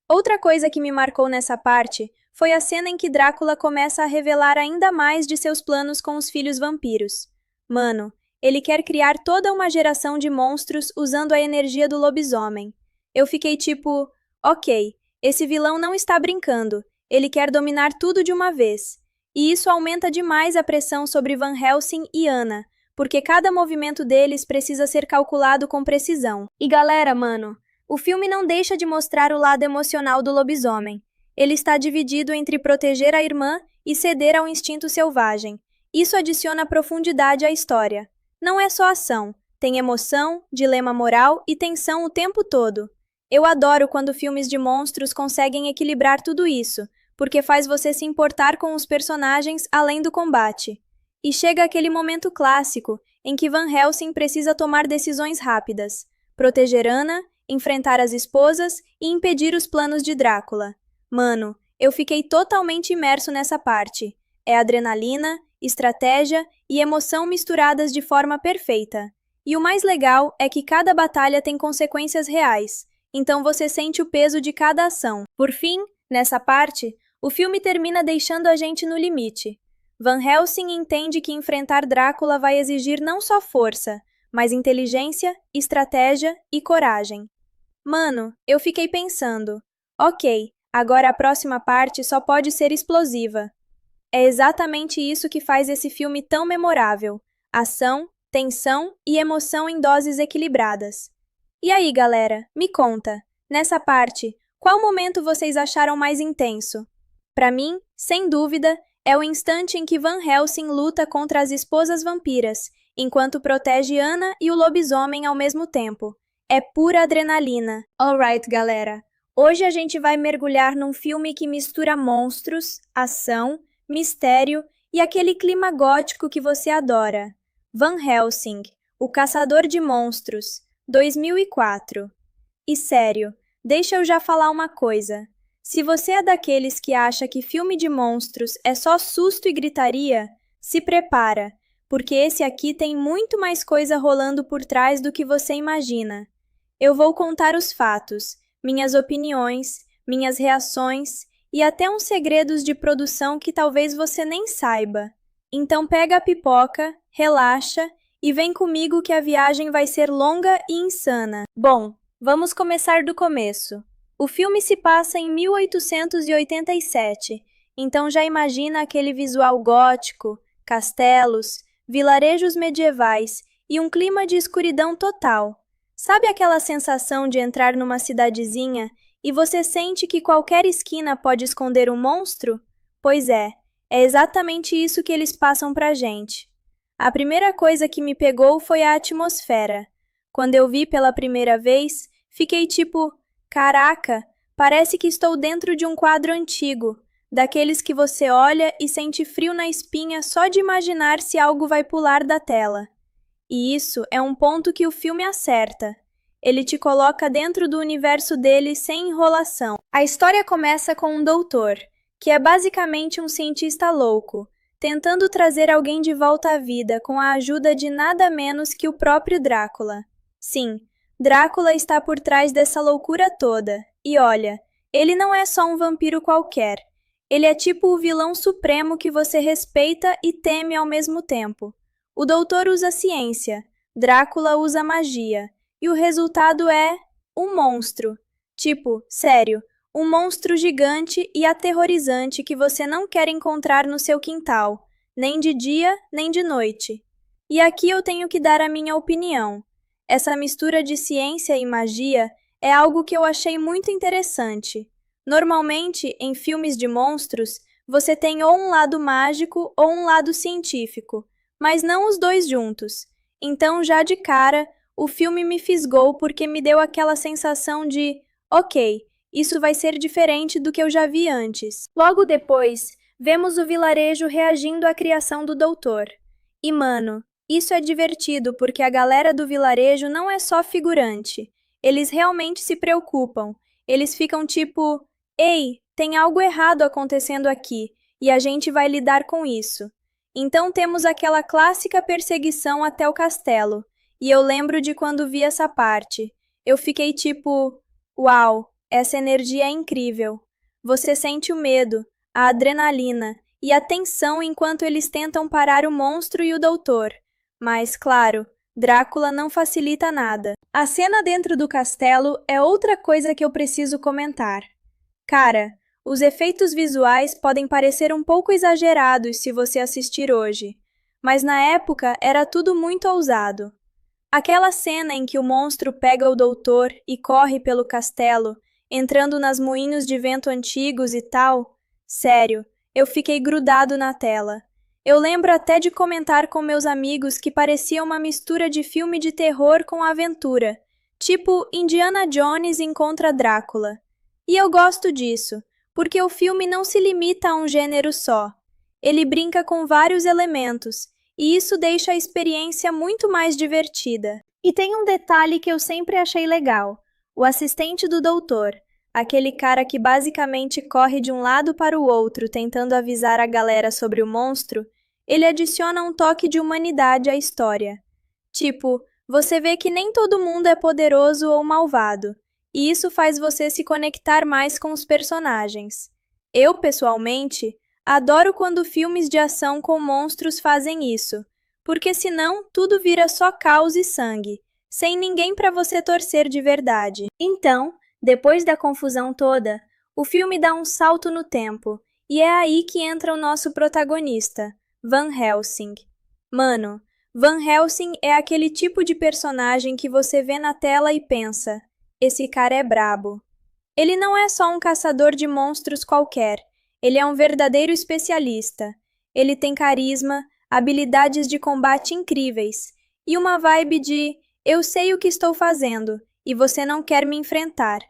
Outra coisa que me marcou nessa parte foi a cena em que Drácula começa a revelar ainda mais de seus planos com os filhos vampiros. Mano, ele quer criar toda uma geração de monstros usando a energia do lobisomem. Eu fiquei tipo, ok, esse vilão não está brincando, ele quer dominar tudo de uma vez. E isso aumenta demais a pressão sobre Van Helsing e Ana, porque cada movimento deles precisa ser calculado com precisão. E galera, mano, o filme não deixa de mostrar o lado emocional do lobisomem. Ele está dividido entre proteger a irmã e ceder ao instinto selvagem. Isso adiciona profundidade à história. Não é só ação, tem emoção, dilema moral e tensão o tempo todo. Eu adoro quando filmes de monstros conseguem equilibrar tudo isso, porque faz você se importar com os personagens além do combate. E chega aquele momento clássico, em que Van Helsing precisa tomar decisões rápidas, proteger Ana, enfrentar as esposas e impedir os planos de Drácula. Mano, eu fiquei totalmente imerso nessa parte. É adrenalina, estratégia e emoção misturadas de forma perfeita. E o mais legal é que cada batalha tem consequências reais, então você sente o peso de cada ação. Por fim, nessa parte, o filme termina deixando a gente no limite. Van Helsing entende que enfrentar Drácula vai exigir não só força, mas inteligência, estratégia e coragem. Mano, eu fiquei pensando, ok, agora a próxima parte só pode ser explosiva. É exatamente isso que faz esse filme tão memorável. Ação, tensão e emoção em doses equilibradas. E aí, galera, me conta, nessa parte, qual momento vocês acharam mais intenso? Para mim, sem dúvida, é o instante em que Van Helsing luta contra as esposas vampiras, enquanto protege Ana e o lobisomem ao mesmo tempo. É pura adrenalina. Alright, galera. Hoje a gente vai mergulhar num filme que mistura monstros, ação, mistério e aquele clima gótico que você adora. Van Helsing, o Caçador de Monstros, 2004. E sério, deixa eu já falar uma coisa. Se você é daqueles que acha que filme de monstros é só susto e gritaria, se prepara, porque esse aqui tem muito mais coisa rolando por trás do que você imagina. Eu vou contar os fatos, minhas opiniões, minhas reações e até uns segredos de produção que talvez você nem saiba. Então pega a pipoca, relaxa e vem comigo que a viagem vai ser longa e insana. Bom, vamos começar do começo. O filme se passa em 1887, então já imagina aquele visual gótico, castelos, vilarejos medievais e um clima de escuridão total. Sabe aquela sensação de entrar numa cidadezinha e você sente que qualquer esquina pode esconder um monstro? Pois é exatamente isso que eles passam pra gente. A primeira coisa que me pegou foi a atmosfera. Quando eu vi pela primeira vez, fiquei tipo, caraca, parece que estou dentro de um quadro antigo. daqueles que você olha e sente frio na espinha só de imaginar se algo vai pular da tela. E isso é um ponto que o filme acerta. Ele te coloca dentro do universo dele sem enrolação. A história começa com um doutor, que é basicamente um cientista louco, tentando trazer alguém de volta à vida com a ajuda de nada menos que o próprio Drácula. Sim, Drácula está por trás dessa loucura toda. E olha, ele não é só um vampiro qualquer. Ele é tipo o vilão supremo que você respeita e teme ao mesmo tempo. O doutor usa ciência, Drácula usa magia, e o resultado é um monstro. Tipo, sério, um monstro gigante e aterrorizante que você não quer encontrar no seu quintal, nem de dia, nem de noite. E aqui eu tenho que dar a minha opinião. Essa mistura de ciência e magia é algo que eu achei muito interessante. Normalmente, em filmes de monstros, você tem ou um lado mágico ou um lado científico, mas não os dois juntos. Então, já de cara, o filme me fisgou porque me deu aquela sensação de, ok, isso vai ser diferente do que eu já vi antes. Logo depois, vemos o vilarejo reagindo à criação do doutor. E mano, isso é divertido porque a galera do vilarejo não é só figurante. Eles realmente se preocupam. Eles ficam tipo, ei, tem algo errado acontecendo aqui, e a gente vai lidar com isso. Então temos aquela clássica perseguição até o castelo. E eu lembro de quando vi essa parte. Eu fiquei tipo, uau, essa energia é incrível. Você sente o medo, a adrenalina e a tensão enquanto eles tentam parar o monstro e o doutor. Mas, claro, Drácula não facilita nada. A cena dentro do castelo é outra coisa que eu preciso comentar. Cara, os efeitos visuais podem parecer um pouco exagerados se você assistir hoje, mas na época era tudo muito ousado. Aquela cena em que o monstro pega o doutor e corre pelo castelo, entrando nas moinhos de vento antigos e tal, sério, eu fiquei grudado na tela. Eu lembro até de comentar com meus amigos que parecia uma mistura de filme de terror com aventura, tipo Indiana Jones encontra Drácula. E eu gosto disso, porque o filme não se limita a um gênero só. Ele brinca com vários elementos, e isso deixa a experiência muito mais divertida. E tem um detalhe que eu sempre achei legal: o assistente do doutor, aquele cara que basicamente corre de um lado para o outro tentando avisar a galera sobre o monstro, ele adiciona um toque de humanidade à história. Tipo, você vê que nem todo mundo é poderoso ou malvado, e isso faz você se conectar mais com os personagens. Eu, pessoalmente, adoro quando filmes de ação com monstros fazem isso, porque senão tudo vira só caos e sangue, sem ninguém para você torcer de verdade. Então, depois da confusão toda, o filme dá um salto no tempo, e é aí que entra o nosso protagonista, Van Helsing. Mano, Van Helsing é aquele tipo de personagem que você vê na tela e pensa, esse cara é brabo. Ele não é só um caçador de monstros qualquer, ele é um verdadeiro especialista. Ele tem carisma, habilidades de combate incríveis e uma vibe de eu sei o que estou fazendo e você não quer me enfrentar.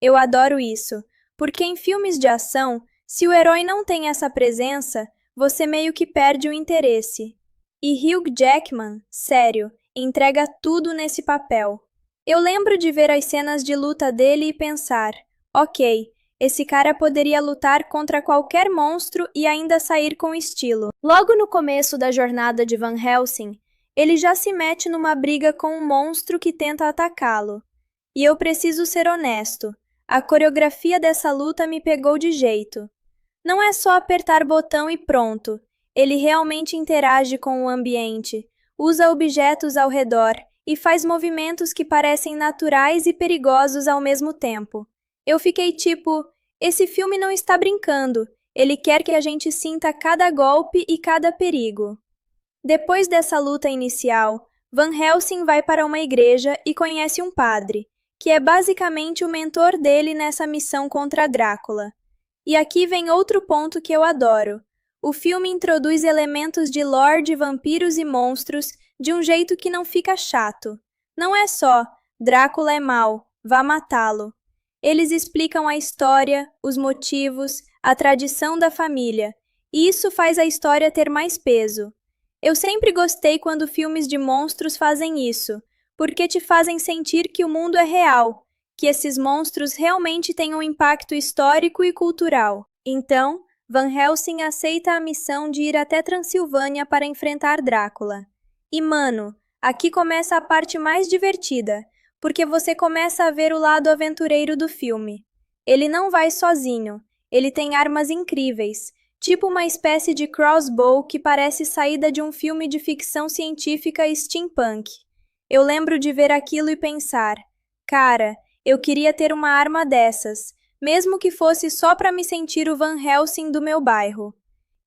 Eu adoro isso, porque em filmes de ação, se o herói não tem essa presença, você meio que perde o interesse. E Hugh Jackman, sério, entrega tudo nesse papel. Eu lembro de ver as cenas de luta dele e pensar, ok, esse cara poderia lutar contra qualquer monstro e ainda sair com estilo. Logo no começo da jornada de Van Helsing, ele já se mete numa briga com um monstro que tenta atacá-lo. E eu preciso ser honesto, a coreografia dessa luta me pegou de jeito. Não é só apertar botão e pronto, ele realmente interage com o ambiente, usa objetos ao redor e faz movimentos que parecem naturais e perigosos ao mesmo tempo. Eu fiquei tipo, esse filme não está brincando, ele quer que a gente sinta cada golpe e cada perigo. Depois dessa luta inicial, Van Helsing vai para uma igreja e conhece um padre, que é basicamente o mentor dele nessa missão contra Drácula. E aqui vem outro ponto que eu adoro. O filme introduz elementos de lore de vampiros e monstros de um jeito que não fica chato. Não é só, Drácula é mau, vá matá-lo. Eles explicam a história, os motivos, a tradição da família, e isso faz a história ter mais peso. Eu sempre gostei quando filmes de monstros fazem isso, porque te fazem sentir que o mundo é real, que esses monstros realmente têm um impacto histórico e cultural. Então, Van Helsing aceita a missão de ir até Transilvânia para enfrentar Drácula. E mano, aqui começa a parte mais divertida, porque você começa a ver o lado aventureiro do filme. Ele não vai sozinho, ele tem armas incríveis, tipo uma espécie de crossbow que parece saída de um filme de ficção científica steampunk. Eu lembro de ver aquilo e pensar, cara, eu queria ter uma arma dessas, mesmo que fosse só para me sentir o Van Helsing do meu bairro.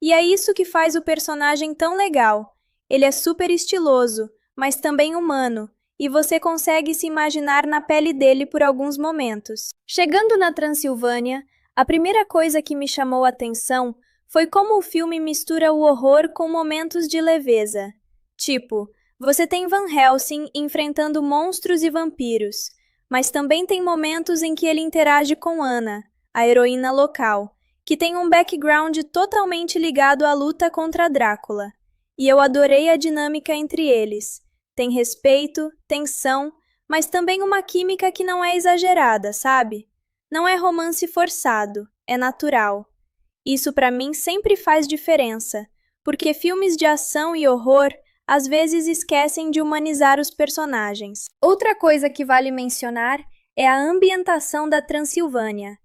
E é isso que faz o personagem tão legal. Ele é super estiloso, mas também humano, e você consegue se imaginar na pele dele por alguns momentos. Chegando na Transilvânia, a primeira coisa que me chamou a atenção foi como o filme mistura o horror com momentos de leveza. Tipo, você tem Van Helsing enfrentando monstros e vampiros, mas também tem momentos em que ele interage com Anna, a heroína local, que tem um background totalmente ligado à luta contra Drácula. E eu adorei a dinâmica entre eles. Tem respeito, tensão, mas também uma química que não é exagerada, sabe? Não é romance forçado, é natural. Isso para mim sempre faz diferença, porque filmes de ação e horror às vezes esquecem de humanizar os personagens. Outra coisa que vale mencionar é a ambientação da Transilvânia.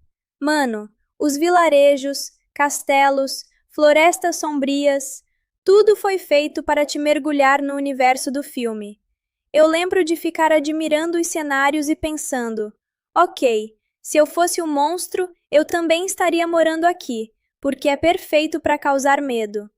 Mano, os vilarejos, castelos, florestas sombrias, tudo foi feito para te mergulhar no universo do filme. Eu lembro de ficar admirando os cenários e pensando, ok, se eu fosse um monstro, eu também estaria morando aqui, porque é perfeito para causar medo.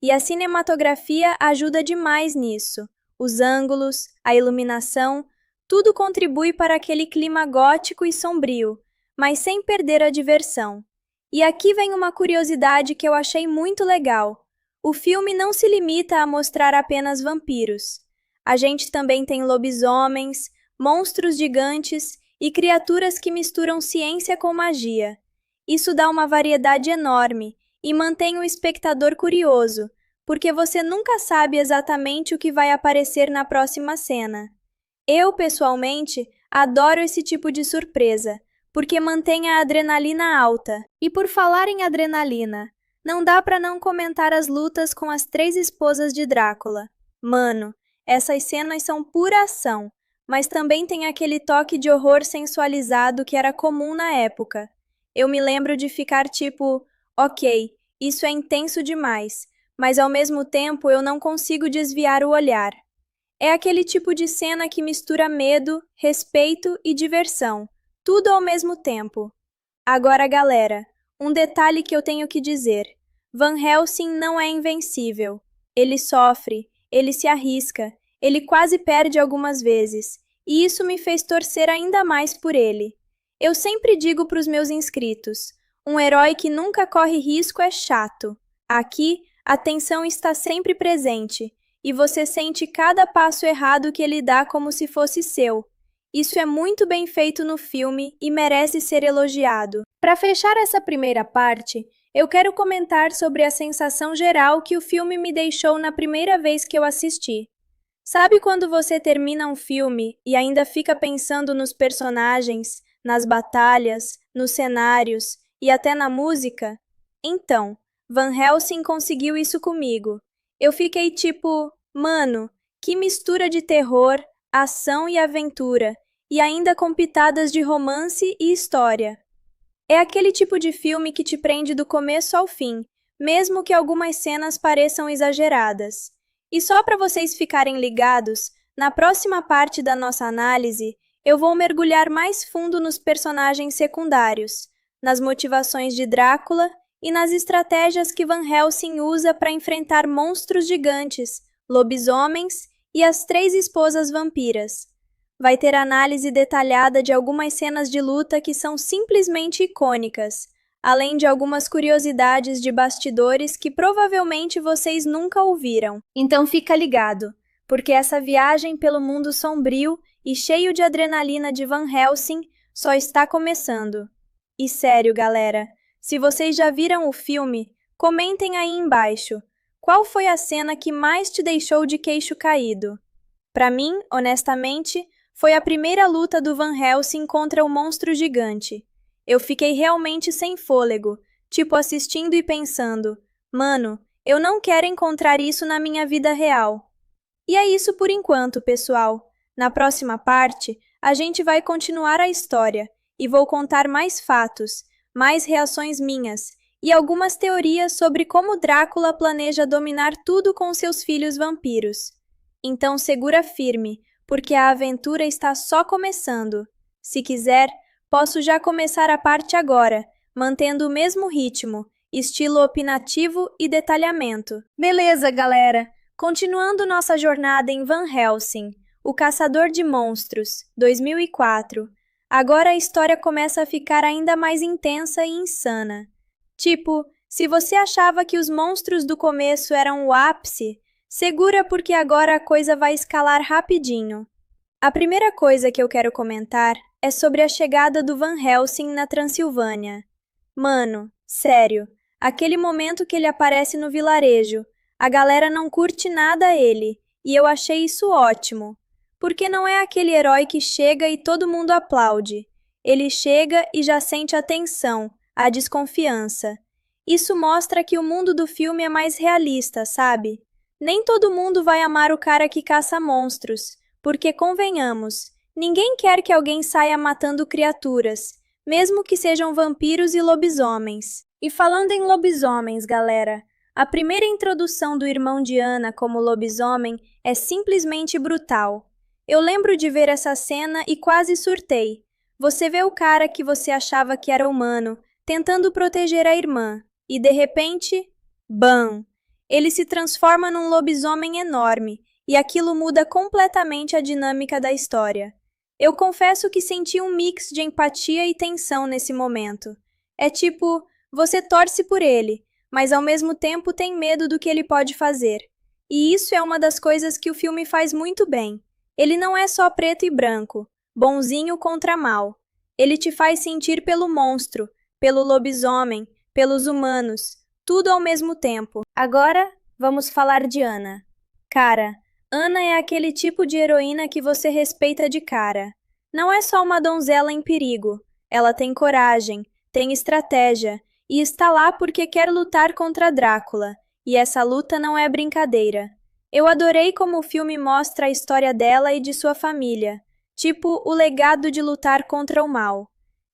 E a cinematografia ajuda demais nisso. Os ângulos, a iluminação, tudo contribui para aquele clima gótico e sombrio, mas sem perder a diversão. E aqui vem uma curiosidade que eu achei muito legal. O filme não se limita a mostrar apenas vampiros. A gente também tem lobisomens, monstros gigantes e criaturas que misturam ciência com magia. Isso dá uma variedade enorme e mantém o espectador curioso, porque você nunca sabe exatamente o que vai aparecer na próxima cena. Eu, pessoalmente, adoro esse tipo de surpresa, porque mantém a adrenalina alta. E por falar em adrenalina, não dá para não comentar as lutas com as três esposas de Drácula. Mano, essas cenas são pura ação, mas também tem aquele toque de horror sensualizado que era comum na época. Eu me lembro de ficar tipo, ok, isso é intenso demais, mas ao mesmo tempo eu não consigo desviar o olhar. É aquele tipo de cena que mistura medo, respeito e diversão, tudo ao mesmo tempo. Agora, galera, um detalhe que eu tenho que dizer. Van Helsing não é invencível. Ele sofre, ele se arrisca, ele quase perde algumas vezes, e isso me fez torcer ainda mais por ele. Eu sempre digo para os meus inscritos, um herói que nunca corre risco é chato. Aqui, a tensão está sempre presente, e você sente cada passo errado que ele dá como se fosse seu. Isso é muito bem feito no filme e merece ser elogiado. Para fechar essa primeira parte, eu quero comentar sobre a sensação geral que o filme me deixou na primeira vez que eu assisti. Sabe quando você termina um filme e ainda fica pensando nos personagens, nas batalhas, nos cenários e até na música? Então, Van Helsing conseguiu isso comigo. Eu fiquei tipo, mano, que mistura de terror, ação e aventura, e ainda com pitadas de romance e história. É aquele tipo de filme que te prende do começo ao fim, mesmo que algumas cenas pareçam exageradas. E só para vocês ficarem ligados, na próxima parte da nossa análise, eu vou mergulhar mais fundo nos personagens secundários, nas motivações de Drácula e nas estratégias que Van Helsing usa para enfrentar monstros gigantes, lobisomens e as três esposas vampiras. Vai ter análise detalhada de algumas cenas de luta que são simplesmente icônicas, além de algumas curiosidades de bastidores que provavelmente vocês nunca ouviram. Então fica ligado, porque essa viagem pelo mundo sombrio e cheio de adrenalina de Van Helsing só está começando. E sério, galera, Se vocês já viram o filme, comentem aí embaixo. Qual foi a cena que mais te deixou de queixo caído? Para mim, honestamente, foi a primeira luta do Van Helsing contra o monstro gigante. Eu fiquei realmente sem fôlego, tipo assistindo e pensando, mano, eu não quero encontrar isso na minha vida real. E é isso por enquanto, pessoal. Na próxima parte, a gente vai continuar a história e vou contar mais fatos, mais reações minhas e algumas teorias sobre como Drácula planeja dominar tudo com seus filhos vampiros. Então segura firme, porque a aventura está só começando. Se quiser, posso já começar a parte agora, mantendo o mesmo ritmo, estilo opinativo e detalhamento. Beleza, galera! Continuando nossa jornada em Van Helsing, O Caçador de Monstros, 2004. Agora a história começa a ficar ainda mais intensa e insana. Tipo, se você achava que os monstros do começo eram o ápice, segura porque agora a coisa vai escalar rapidinho. A primeira coisa que eu quero comentar é sobre a chegada do Van Helsing na Transilvânia. Mano, sério, aquele momento que ele aparece no vilarejo, a galera não curte nada ele, e eu achei isso ótimo. Porque não é aquele herói que chega e todo mundo aplaude. Ele chega e já sente a tensão, a desconfiança. Isso mostra que o mundo do filme é mais realista, sabe? Nem todo mundo vai amar o cara que caça monstros, porque convenhamos, ninguém quer que alguém saia matando criaturas, mesmo que sejam vampiros e lobisomens. E falando em lobisomens, galera, a primeira introdução do irmão de Ana como lobisomem é simplesmente brutal. Eu lembro de ver essa cena e quase surtei. Você vê o cara que você achava que era humano, tentando proteger a irmã, e de repente, bam! Ele se transforma num lobisomem enorme, e aquilo muda completamente a dinâmica da história. Eu confesso que senti um mix de empatia e tensão nesse momento. É tipo, você torce por ele, mas ao mesmo tempo tem medo do que ele pode fazer. E isso é uma das coisas que o filme faz muito bem. Ele não é só preto e branco, bonzinho contra mal. Ele te faz sentir pelo monstro, pelo lobisomem, pelos humanos, tudo ao mesmo tempo. Agora, vamos falar de Ana. Cara, Ana é aquele tipo de heroína que você respeita de cara. Não é só uma donzela em perigo. Ela tem coragem, tem estratégia e está lá porque quer lutar contra Drácula. E essa luta não é brincadeira. Eu adorei como o filme mostra a história dela e de sua família, tipo o legado de lutar contra o mal.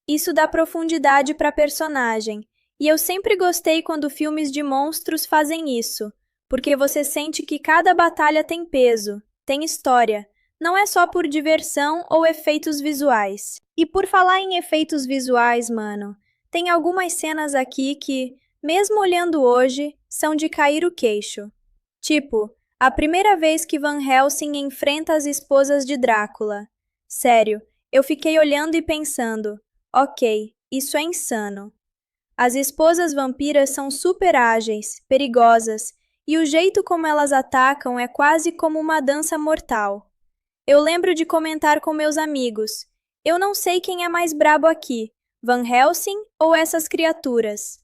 Isso dá profundidade para a personagem, e eu sempre gostei quando filmes de monstros fazem isso, porque você sente que cada batalha tem peso, tem história, não é só por diversão ou efeitos visuais. E por falar em efeitos visuais, mano, tem algumas cenas aqui que, mesmo olhando hoje, são de cair o queixo. Tipo, a primeira vez que Van Helsing enfrenta as esposas de Drácula. Sério, eu fiquei olhando e pensando, ok, isso é insano. As esposas vampiras são super ágeis, perigosas, e o jeito como elas atacam é quase como uma dança mortal. Eu lembro de comentar com meus amigos, eu não sei quem é mais brabo aqui, Van Helsing ou essas criaturas.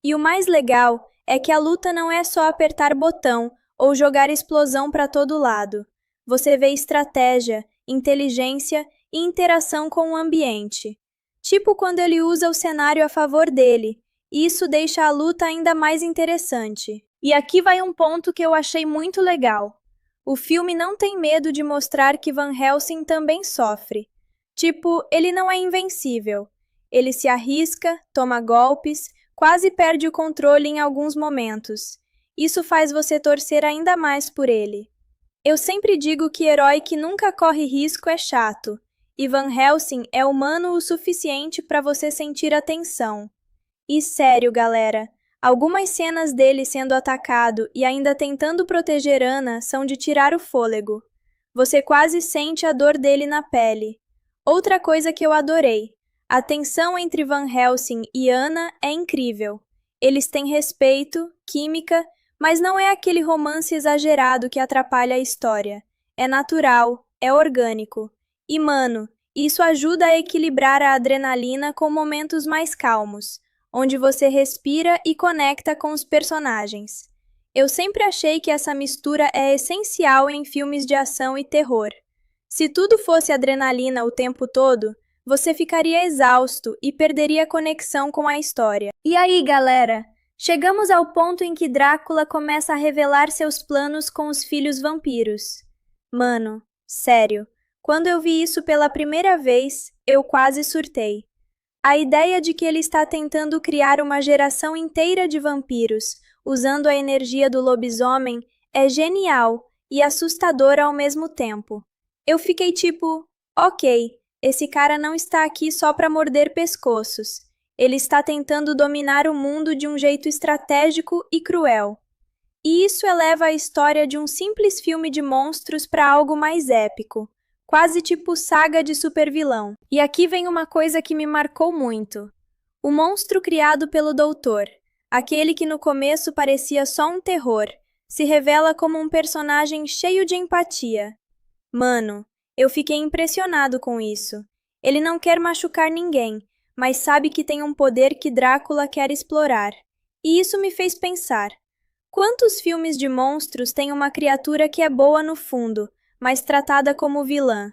E o mais legal é que a luta não é só apertar botão ou jogar explosão para todo lado. Você vê estratégia, inteligência e interação com o ambiente. Tipo quando ele usa o cenário a favor dele, e isso deixa a luta ainda mais interessante. E aqui vai um ponto que eu achei muito legal. O filme não tem medo de mostrar que Van Helsing também sofre. Tipo, ele não é invencível. Ele se arrisca, toma golpes, quase perde o controle em alguns momentos. Isso faz você torcer ainda mais por ele. Eu sempre digo que herói que nunca corre risco é chato, e Van Helsing é humano o suficiente para você sentir a tensão. E sério, galera, algumas cenas dele sendo atacado e ainda tentando proteger Ana são de tirar o fôlego. Você quase sente a dor dele na pele. Outra coisa que eu adorei, a tensão entre Van Helsing e Ana é incrível. Eles têm respeito, química, mas não é aquele romance exagerado que atrapalha a história. É natural, é orgânico. E, mano, isso ajuda a equilibrar a adrenalina com momentos mais calmos, onde você respira e conecta com os personagens. Eu sempre achei que essa mistura é essencial em filmes de ação e terror. Se tudo fosse adrenalina o tempo todo, você ficaria exausto e perderia a conexão com a história. E aí, galera? Chegamos ao ponto em que Drácula começa a revelar seus planos com os filhos vampiros. Mano, sério, quando eu vi isso pela primeira vez, eu quase surtei. A ideia de que ele está tentando criar uma geração inteira de vampiros, usando a energia do lobisomem, é genial e assustadora ao mesmo tempo. Eu fiquei tipo, ok, esse cara não está aqui só para morder pescoços. Ele está tentando dominar o mundo de um jeito estratégico e cruel. E isso eleva a história de um simples filme de monstros para algo mais épico, quase tipo saga de supervilão. E aqui vem uma coisa que me marcou muito. O monstro criado pelo doutor, aquele que no começo parecia só um terror, se revela como um personagem cheio de empatia. Mano, eu fiquei impressionado com isso. Ele não quer machucar ninguém, mas sabe que tem um poder que Drácula quer explorar. E isso me fez pensar. Quantos filmes de monstros têm uma criatura que é boa no fundo, mas tratada como vilã?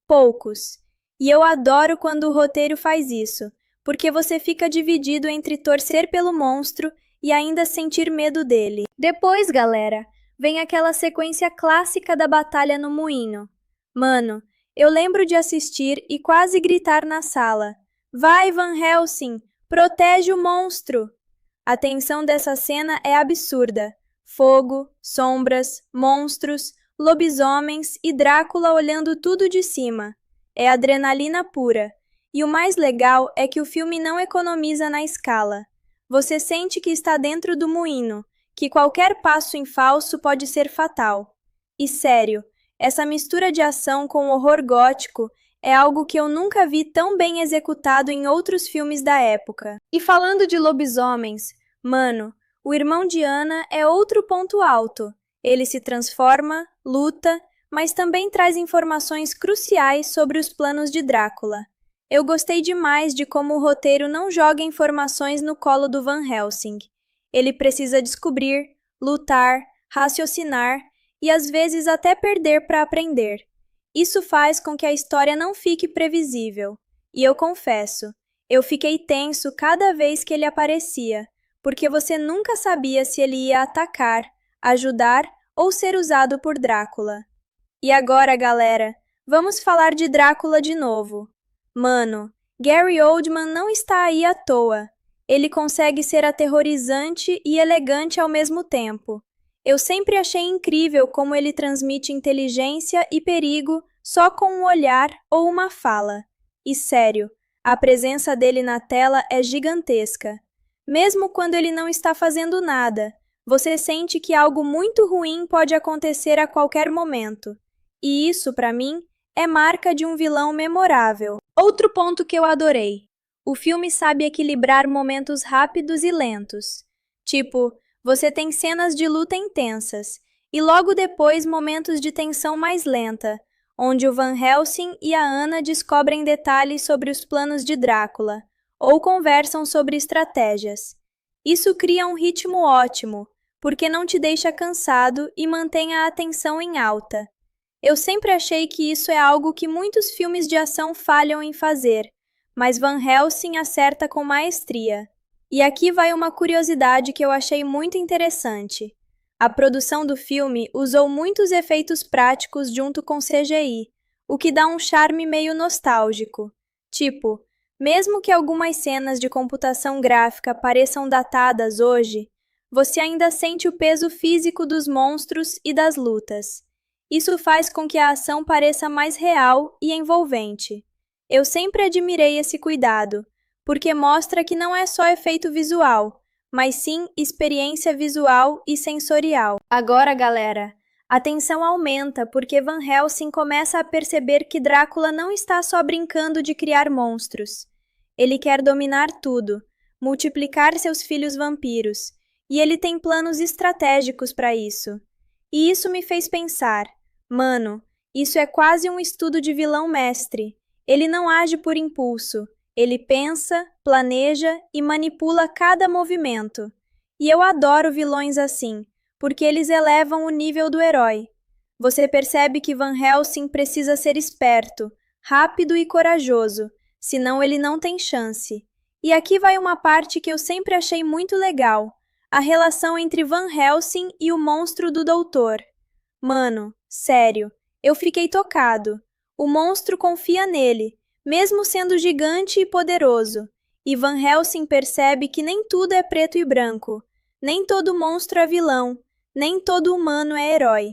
Poucos. E eu adoro quando o roteiro faz isso, porque você fica dividido entre torcer pelo monstro e ainda sentir medo dele. Depois, galera, vem aquela sequência clássica da batalha no moinho. Mano, eu lembro de assistir e quase gritar na sala. Vai, Van Helsing! Protege o monstro! A tensão dessa cena é absurda. Fogo, sombras, monstros, lobisomens e Drácula olhando tudo de cima. É adrenalina pura. E o mais legal é que o filme não economiza na escala. Você sente que está dentro do moinho, que qualquer passo em falso pode ser fatal. E sério, essa mistura de ação com horror gótico é algo que eu nunca vi tão bem executado em outros filmes da época. E falando de lobisomens, mano, o irmão de Anna é outro ponto alto. Ele se transforma, luta, mas também traz informações cruciais sobre os planos de Drácula. Eu gostei demais de como o roteiro não joga informações no colo do Van Helsing. Ele precisa descobrir, lutar, raciocinar e às vezes até perder para aprender. Isso faz com que a história não fique previsível. E eu confesso, eu fiquei tenso cada vez que ele aparecia, porque você nunca sabia se ele ia atacar, ajudar ou ser usado por Drácula. E agora, galera, vamos falar de Drácula de novo. Mano, Gary Oldman não está aí à toa. Ele consegue ser aterrorizante e elegante ao mesmo tempo. Eu sempre achei incrível como ele transmite inteligência e perigo só com um olhar ou uma fala. E sério, a presença dele na tela é gigantesca. Mesmo quando ele não está fazendo nada, você sente que algo muito ruim pode acontecer a qualquer momento. E isso, para mim, é marca de um vilão memorável. Outro ponto que eu adorei. O filme sabe equilibrar momentos rápidos e lentos. Tipo, você tem cenas de luta intensas, e logo depois momentos de tensão mais lenta, onde o Van Helsing e a Anna descobrem detalhes sobre os planos de Drácula, ou conversam sobre estratégias. Isso cria um ritmo ótimo, porque não te deixa cansado e mantém a atenção em alta. Eu sempre achei que isso é algo que muitos filmes de ação falham em fazer, mas Van Helsing acerta com maestria. E aqui vai uma curiosidade que eu achei muito interessante. A produção do filme usou muitos efeitos práticos junto com CGI, o que dá um charme meio nostálgico. Tipo, mesmo que algumas cenas de computação gráfica pareçam datadas hoje, você ainda sente o peso físico dos monstros e das lutas. Isso faz com que a ação pareça mais real e envolvente. Eu sempre admirei esse cuidado, porque mostra que não é só efeito visual, mas sim experiência visual e sensorial. Agora, galera, a tensão aumenta porque Van Helsing começa a perceber que Drácula não está só brincando de criar monstros. Ele quer dominar tudo, multiplicar seus filhos vampiros, e ele tem planos estratégicos para isso. E isso me fez pensar, mano, isso é quase um estudo de vilão mestre. Ele não age por impulso. Ele pensa, planeja e manipula cada movimento. E eu adoro vilões assim, porque eles elevam o nível do herói. Você percebe que Van Helsing precisa ser esperto, rápido e corajoso, senão ele não tem chance. E aqui vai uma parte que eu sempre achei muito legal, a relação entre Van Helsing e o monstro do doutor. Mano, sério, eu fiquei tocado. O monstro confia nele, mesmo sendo gigante e poderoso. E Van Helsing percebe que nem tudo é preto e branco. Nem todo monstro é vilão, nem todo humano é herói.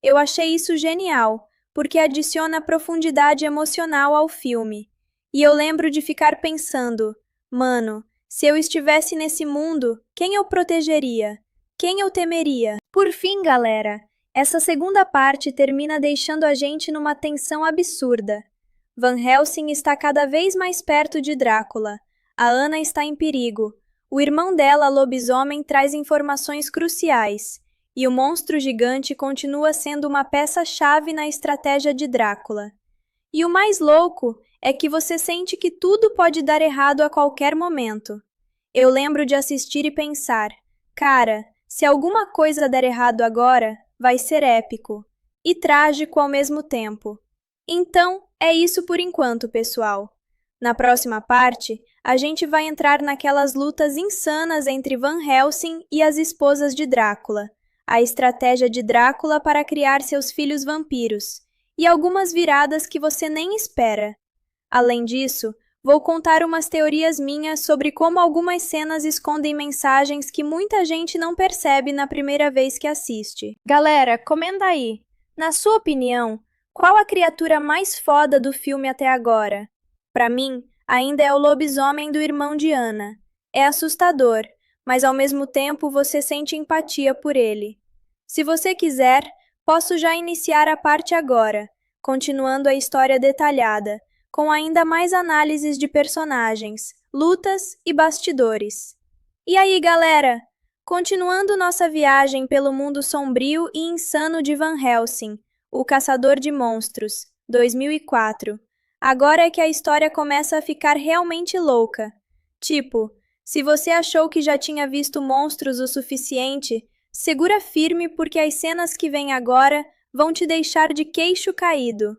Eu achei isso genial, porque adiciona profundidade emocional ao filme. E eu lembro de ficar pensando, mano, se eu estivesse nesse mundo, quem eu protegeria? Quem eu temeria? Por fim, galera, essa segunda parte termina deixando a gente numa tensão absurda. Van Helsing está cada vez mais perto de Drácula. A Anna está em perigo. O irmão dela, lobisomem, traz informações cruciais. E o monstro gigante continua sendo uma peça-chave na estratégia de Drácula. E o mais louco é que você sente que tudo pode dar errado a qualquer momento. Eu lembro de assistir e pensar, cara, se alguma coisa der errado agora, vai ser épico e trágico ao mesmo tempo. Então, é isso por enquanto, pessoal. Na próxima parte, a gente vai entrar naquelas lutas insanas entre Van Helsing e as esposas de Drácula, a estratégia de Drácula para criar seus filhos vampiros, e algumas viradas que você nem espera. Além disso, vou contar umas teorias minhas sobre como algumas cenas escondem mensagens que muita gente não percebe na primeira vez que assiste. Galera, comenta aí. Na sua opinião, qual a criatura mais foda do filme até agora? Pra mim, ainda é o lobisomem do irmão de Anna. É assustador, mas ao mesmo tempo você sente empatia por ele. Se você quiser, posso já iniciar a parte agora, continuando a história detalhada, com ainda mais análises de personagens, lutas e bastidores. E aí, galera? Continuando nossa viagem pelo mundo sombrio e insano de Van Helsing, O Caçador de Monstros, 2004. Agora é que a história começa a ficar realmente louca. Tipo, se você achou que já tinha visto monstros o suficiente, segura firme porque as cenas que vêm agora vão te deixar de queixo caído.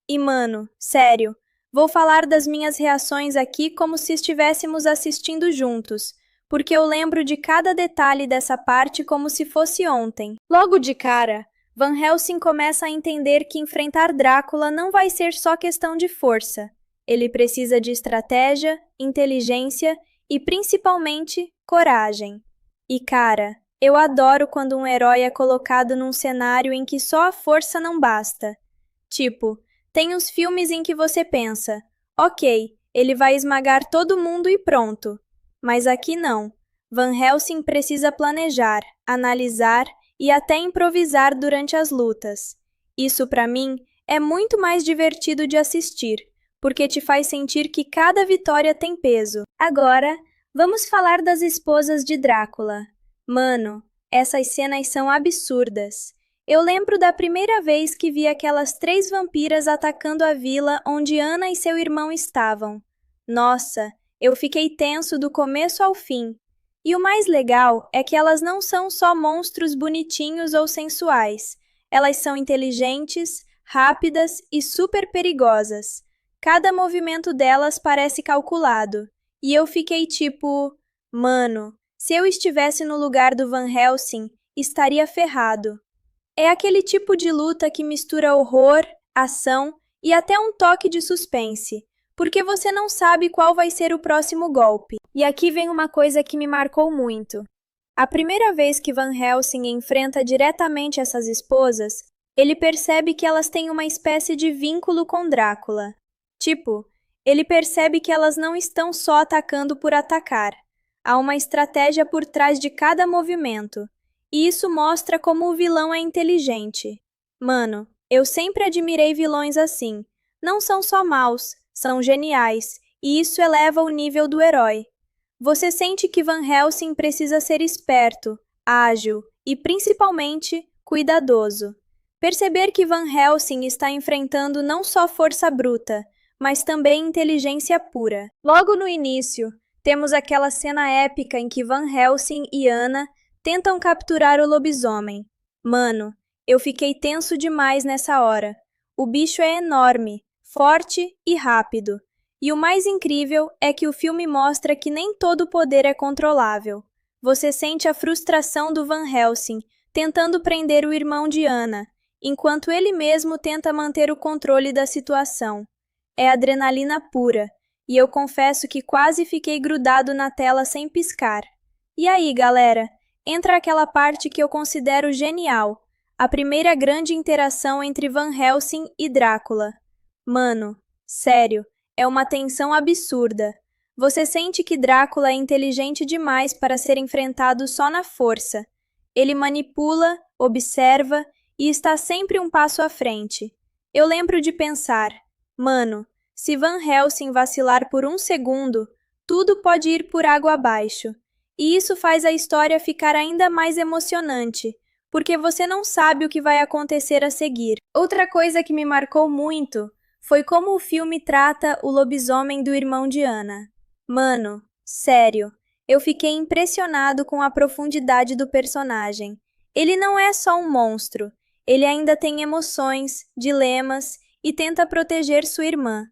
E mano, sério, vou falar das minhas reações aqui como se estivéssemos assistindo juntos, porque eu lembro de cada detalhe dessa parte como se fosse ontem. Logo de cara, Van Helsing começa a entender que enfrentar Drácula não vai ser só questão de força. Ele precisa de estratégia, inteligência e, principalmente, coragem. E cara, eu adoro quando um herói é colocado num cenário em que só a força não basta. Tipo, tem uns filmes em que você pensa, ok, ele vai esmagar todo mundo e pronto. Mas aqui não. Van Helsing precisa planejar, analisar e até improvisar durante as lutas. Isso, para mim, é muito mais divertido de assistir, porque te faz sentir que cada vitória tem peso. Agora, vamos falar das esposas de Drácula. Mano, essas cenas são absurdas. Eu lembro da primeira vez que vi aquelas 3 vampiras atacando a vila onde Anna e seu irmão estavam. Nossa, eu fiquei tenso do começo ao fim. E o mais legal é que elas não são só monstros bonitinhos ou sensuais. Elas são inteligentes, rápidas e super perigosas. Cada movimento delas parece calculado. E eu fiquei tipo, mano, se eu estivesse no lugar do Van Helsing, estaria ferrado. É aquele tipo de luta que mistura horror, ação e até um toque de suspense, porque você não sabe qual vai ser o próximo golpe. E aqui vem uma coisa que me marcou muito. A primeira vez que Van Helsing enfrenta diretamente essas esposas, ele percebe que elas têm uma espécie de vínculo com Drácula. Tipo, ele percebe que elas não estão só atacando por atacar. Há uma estratégia por trás de cada movimento. E isso mostra como o vilão é inteligente. Mano, eu sempre admirei vilões assim. Não são só maus, são geniais, e isso eleva o nível do herói. Você sente que Van Helsing precisa ser esperto, ágil e, principalmente, cuidadoso. Perceber que Van Helsing está enfrentando não só força bruta, mas também inteligência pura. Logo no início, temos aquela cena épica em que Van Helsing e Anna tentam capturar o lobisomem. Mano, eu fiquei tenso demais nessa hora. O bicho é enorme, forte e rápido. E o mais incrível é que o filme mostra que nem todo poder é controlável. Você sente a frustração do Van Helsing tentando prender o irmão de Anna, enquanto ele mesmo tenta manter o controle da situação. É adrenalina pura, e eu confesso que quase fiquei grudado na tela sem piscar. E aí, galera? Entra aquela parte que eu considero genial, a primeira grande interação entre Van Helsing e Drácula. Mano, sério, é uma tensão absurda. Você sente que Drácula é inteligente demais para ser enfrentado só na força. Ele manipula, observa e está sempre um passo à frente. Eu lembro de pensar, mano, se Van Helsing vacilar por um segundo, tudo pode ir por água abaixo. E isso faz a história ficar ainda mais emocionante, porque você não sabe o que vai acontecer a seguir. Outra coisa que me marcou muito foi como o filme trata o lobisomem do irmão de Anna. Mano, sério, eu fiquei impressionado com a profundidade do personagem. Ele não é só um monstro, ele ainda tem emoções, dilemas e tenta proteger sua irmã.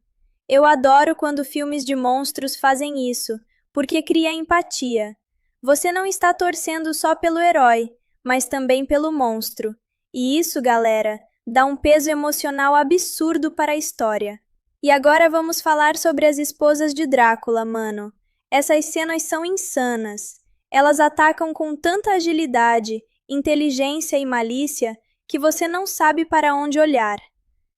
Eu adoro quando filmes de monstros fazem isso, porque cria empatia. Você não está torcendo só pelo herói, mas também pelo monstro. E isso, galera, dá um peso emocional absurdo para a história. E agora vamos falar sobre as esposas de Drácula, mano. Essas cenas são insanas. Elas atacam com tanta agilidade, inteligência e malícia que você não sabe para onde olhar.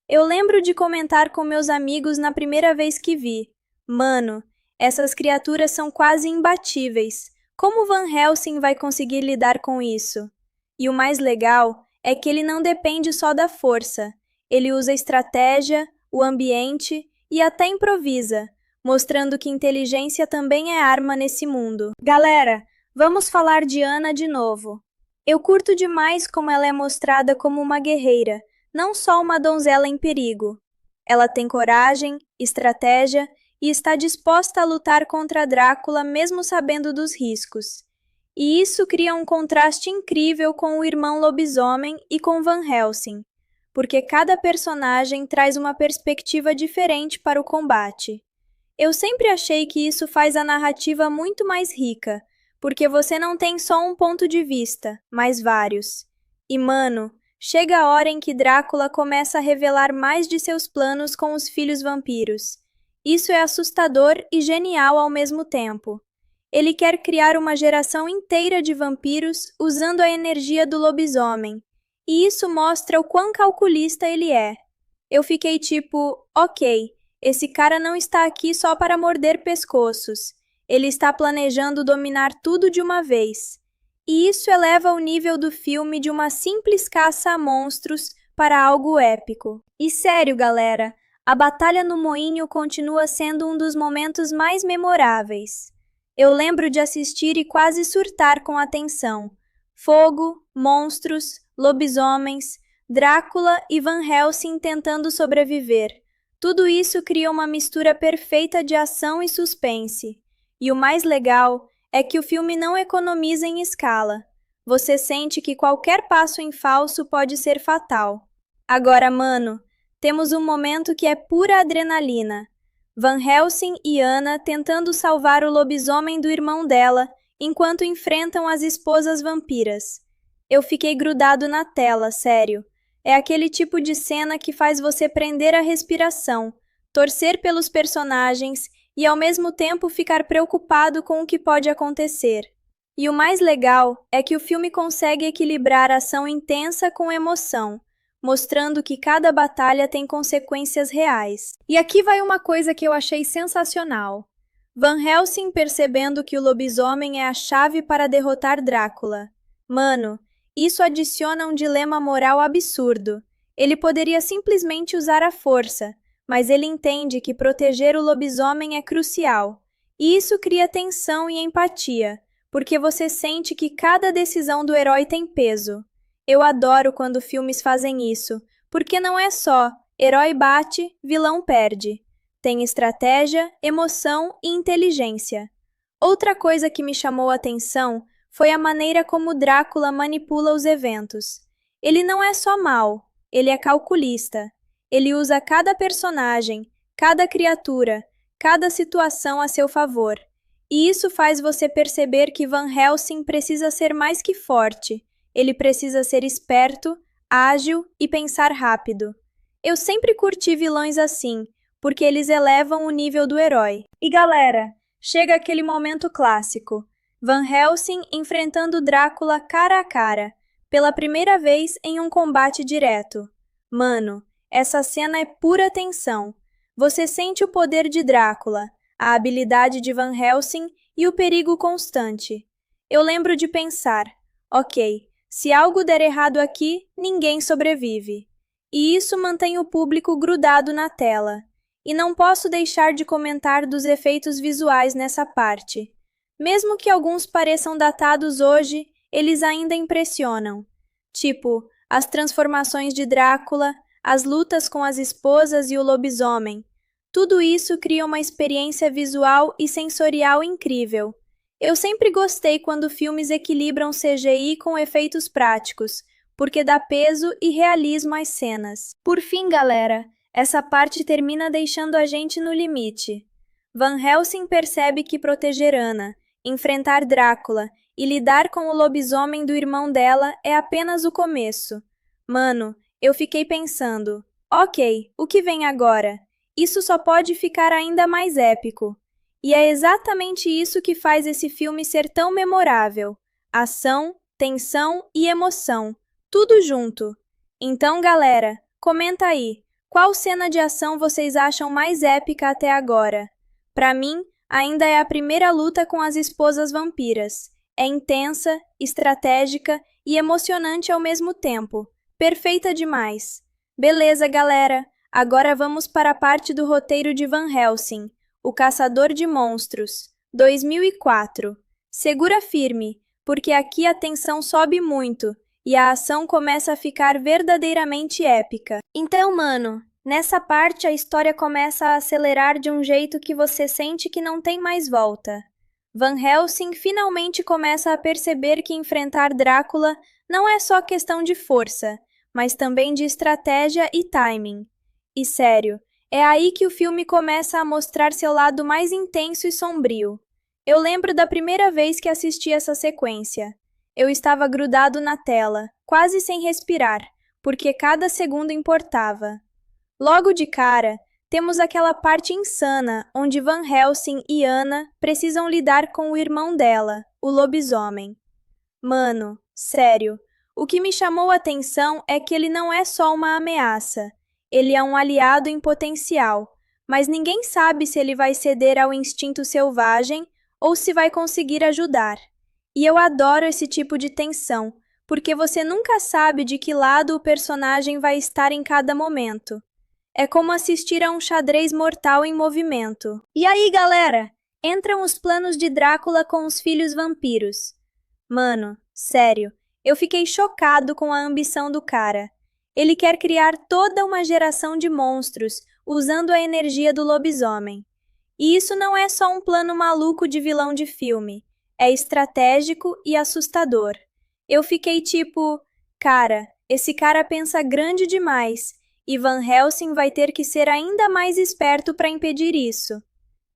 Eu lembro de comentar com meus amigos na primeira vez que vi. Mano, essas criaturas são quase imbatíveis. Como Van Helsing vai conseguir lidar com isso? E o mais legal é que ele não depende só da força. Ele usa estratégia, o ambiente e até improvisa, mostrando que inteligência também é arma nesse mundo. Galera, vamos falar de Anna de novo. Eu curto demais como ela é mostrada como uma guerreira, não só uma donzela em perigo. Ela tem coragem, estratégia e está disposta a lutar contra Drácula mesmo sabendo dos riscos. E isso cria um contraste incrível com o irmão lobisomem e com Van Helsing, porque cada personagem traz uma perspectiva diferente para o combate. Eu sempre achei que isso faz a narrativa muito mais rica, porque você não tem só um ponto de vista, mas vários. E mano, chega a hora em que Drácula começa a revelar mais de seus planos com os filhos vampiros. Isso é assustador e genial ao mesmo tempo. Ele quer criar uma geração inteira de vampiros usando a energia do lobisomem. E isso mostra o quão calculista ele é. Eu fiquei tipo, ok, esse cara não está aqui só para morder pescoços. Ele está planejando dominar tudo de uma vez. E isso eleva o nível do filme de uma simples caça a monstros para algo épico. E sério, galera, a batalha no moinho continua sendo um dos momentos mais memoráveis. Eu lembro de assistir e quase surtar com a tensão. Fogo, monstros, lobisomens, Drácula e Van Helsing tentando sobreviver. Tudo isso cria uma mistura perfeita de ação e suspense. E o mais legal é que o filme não economiza em escala. Você sente que qualquer passo em falso pode ser fatal. Agora, mano, temos um momento que é pura adrenalina. Van Helsing e Anna tentando salvar o lobisomem do irmão dela, enquanto enfrentam as esposas vampiras. Eu fiquei grudado na tela, sério. É aquele tipo de cena que faz você prender a respiração, torcer pelos personagens e ao mesmo tempo ficar preocupado com o que pode acontecer. E o mais legal é que o filme consegue equilibrar ação intensa com emoção, mostrando que cada batalha tem consequências reais. E aqui vai uma coisa que eu achei sensacional. Van Helsing percebendo que o lobisomem é a chave para derrotar Drácula. Mano, isso adiciona um dilema moral absurdo. Ele poderia simplesmente usar a força, mas ele entende que proteger o lobisomem é crucial. E isso cria tensão e empatia, porque você sente que cada decisão do herói tem peso. Eu adoro quando filmes fazem isso, porque não é só herói bate, vilão perde. Tem estratégia, emoção e inteligência. Outra coisa que me chamou a atenção foi a maneira como Drácula manipula os eventos. Ele não é só mau, ele é calculista. Ele usa cada personagem, cada criatura, cada situação a seu favor. E isso faz você perceber que Van Helsing precisa ser mais que forte. Ele precisa ser esperto, ágil e pensar rápido. Eu sempre curti vilões assim, porque eles elevam o nível do herói. E galera, chega aquele momento clássico. Van Helsing enfrentando Drácula cara a cara, pela primeira vez em um combate direto. Mano, essa cena é pura tensão. Você sente o poder de Drácula, a habilidade de Van Helsing e o perigo constante. Eu lembro de pensar, ok, se algo der errado aqui, ninguém sobrevive. E isso mantém o público grudado na tela. E não posso deixar de comentar dos efeitos visuais nessa parte. Mesmo que alguns pareçam datados hoje, eles ainda impressionam. Tipo, as transformações de Drácula, as lutas com as esposas e o lobisomem. Tudo isso cria uma experiência visual e sensorial incrível. Eu sempre gostei quando filmes equilibram CGI com efeitos práticos, porque dá peso e realismo às cenas. Por fim, galera, essa parte termina deixando a gente no limite. Van Helsing percebe que proteger Anna, enfrentar Drácula e lidar com o lobisomem do irmão dela é apenas o começo. Mano, eu fiquei pensando, ok, o que vem agora? Isso só pode ficar ainda mais épico. E é exatamente isso que faz esse filme ser tão memorável. Ação, tensão e emoção, tudo junto. Então, galera, comenta aí, qual cena de ação vocês acham mais épica até agora? Pra mim, ainda é a primeira luta com as esposas vampiras. É intensa, estratégica e emocionante ao mesmo tempo. Perfeita demais. Beleza, galera. Agora vamos para a parte do roteiro de Van Helsing, O Caçador de Monstros, 2004. Segura firme, porque aqui a tensão sobe muito e a ação começa a ficar verdadeiramente épica. Então, mano, nessa parte a história começa a acelerar de um jeito que você sente que não tem mais volta. Van Helsing finalmente começa a perceber que enfrentar Drácula não é só questão de força, mas também de estratégia e timing. E sério, é aí que o filme começa a mostrar seu lado mais intenso e sombrio. Eu lembro da primeira vez que assisti essa sequência. Eu estava grudado na tela, quase sem respirar, porque cada segundo importava. Logo de cara, temos aquela parte insana onde Van Helsing e Anna precisam lidar com o irmão dela, o lobisomem. Mano, sério, o que me chamou a atenção é que ele não é só uma ameaça. Ele é um aliado em potencial, mas ninguém sabe se ele vai ceder ao instinto selvagem ou se vai conseguir ajudar. E eu adoro esse tipo de tensão, porque você nunca sabe de que lado o personagem vai estar em cada momento. É como assistir a um xadrez mortal em movimento. E aí, galera? Entram os planos de Drácula com os filhos vampiros. Mano, sério, eu fiquei chocado com a ambição do cara. Ele quer criar toda uma geração de monstros, usando a energia do lobisomem. E isso não é só um plano maluco de vilão de filme. É estratégico e assustador. Eu fiquei tipo, cara, esse cara pensa grande demais, e Van Helsing vai ter que ser ainda mais esperto para impedir isso.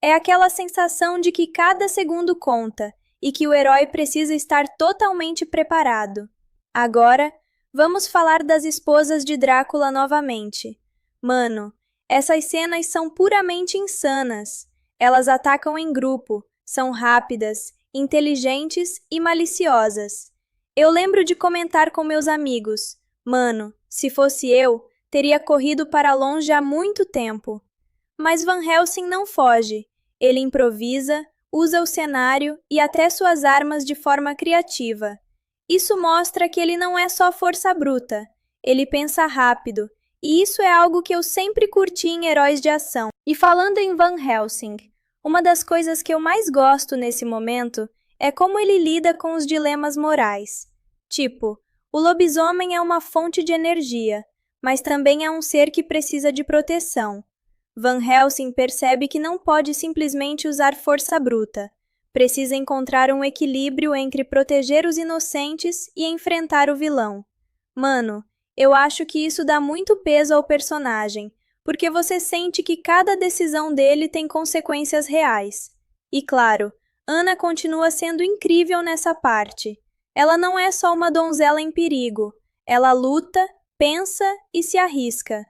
É aquela sensação de que cada segundo conta, e que o herói precisa estar totalmente preparado. Agora, vamos falar das esposas de Drácula novamente. Mano, essas cenas são puramente insanas. Elas atacam em grupo, são rápidas, inteligentes e maliciosas. Eu lembro de comentar com meus amigos, mano, se fosse eu, teria corrido para longe há muito tempo. Mas Van Helsing não foge. Ele improvisa, usa o cenário e até suas armas de forma criativa. Isso mostra que ele não é só força bruta, ele pensa rápido, e isso é algo que eu sempre curti em heróis de ação. E falando em Van Helsing, uma das coisas que eu mais gosto nesse momento é como ele lida com os dilemas morais. Tipo, o lobisomem é uma fonte de energia, mas também é um ser que precisa de proteção. Van Helsing percebe que não pode simplesmente usar força bruta. Precisa encontrar um equilíbrio entre proteger os inocentes e enfrentar o vilão. Mano, eu acho que isso dá muito peso ao personagem, porque você sente que cada decisão dele tem consequências reais. E claro, Anna continua sendo incrível nessa parte. Ela não é só uma donzela em perigo. Ela luta, pensa e se arrisca.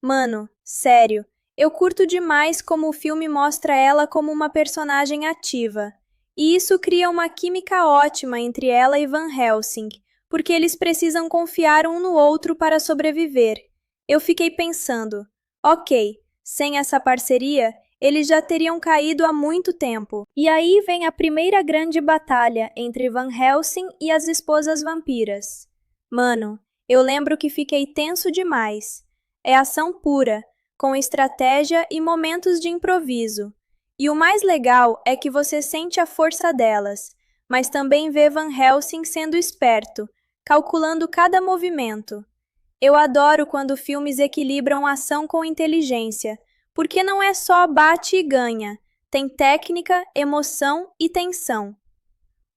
Mano, sério, eu curto demais como o filme mostra ela como uma personagem ativa. E isso cria uma química ótima entre ela e Van Helsing, porque eles precisam confiar um no outro para sobreviver. Eu fiquei pensando, ok, sem essa parceria, eles já teriam caído há muito tempo. E aí vem a primeira grande batalha entre Van Helsing e as esposas vampiras. Mano, eu lembro que fiquei tenso demais. É ação pura, com estratégia e momentos de improviso. E o mais legal é que você sente a força delas, mas também vê Van Helsing sendo esperto, calculando cada movimento. Eu adoro quando filmes equilibram ação com inteligência, porque não é só bate e ganha, tem técnica, emoção e tensão.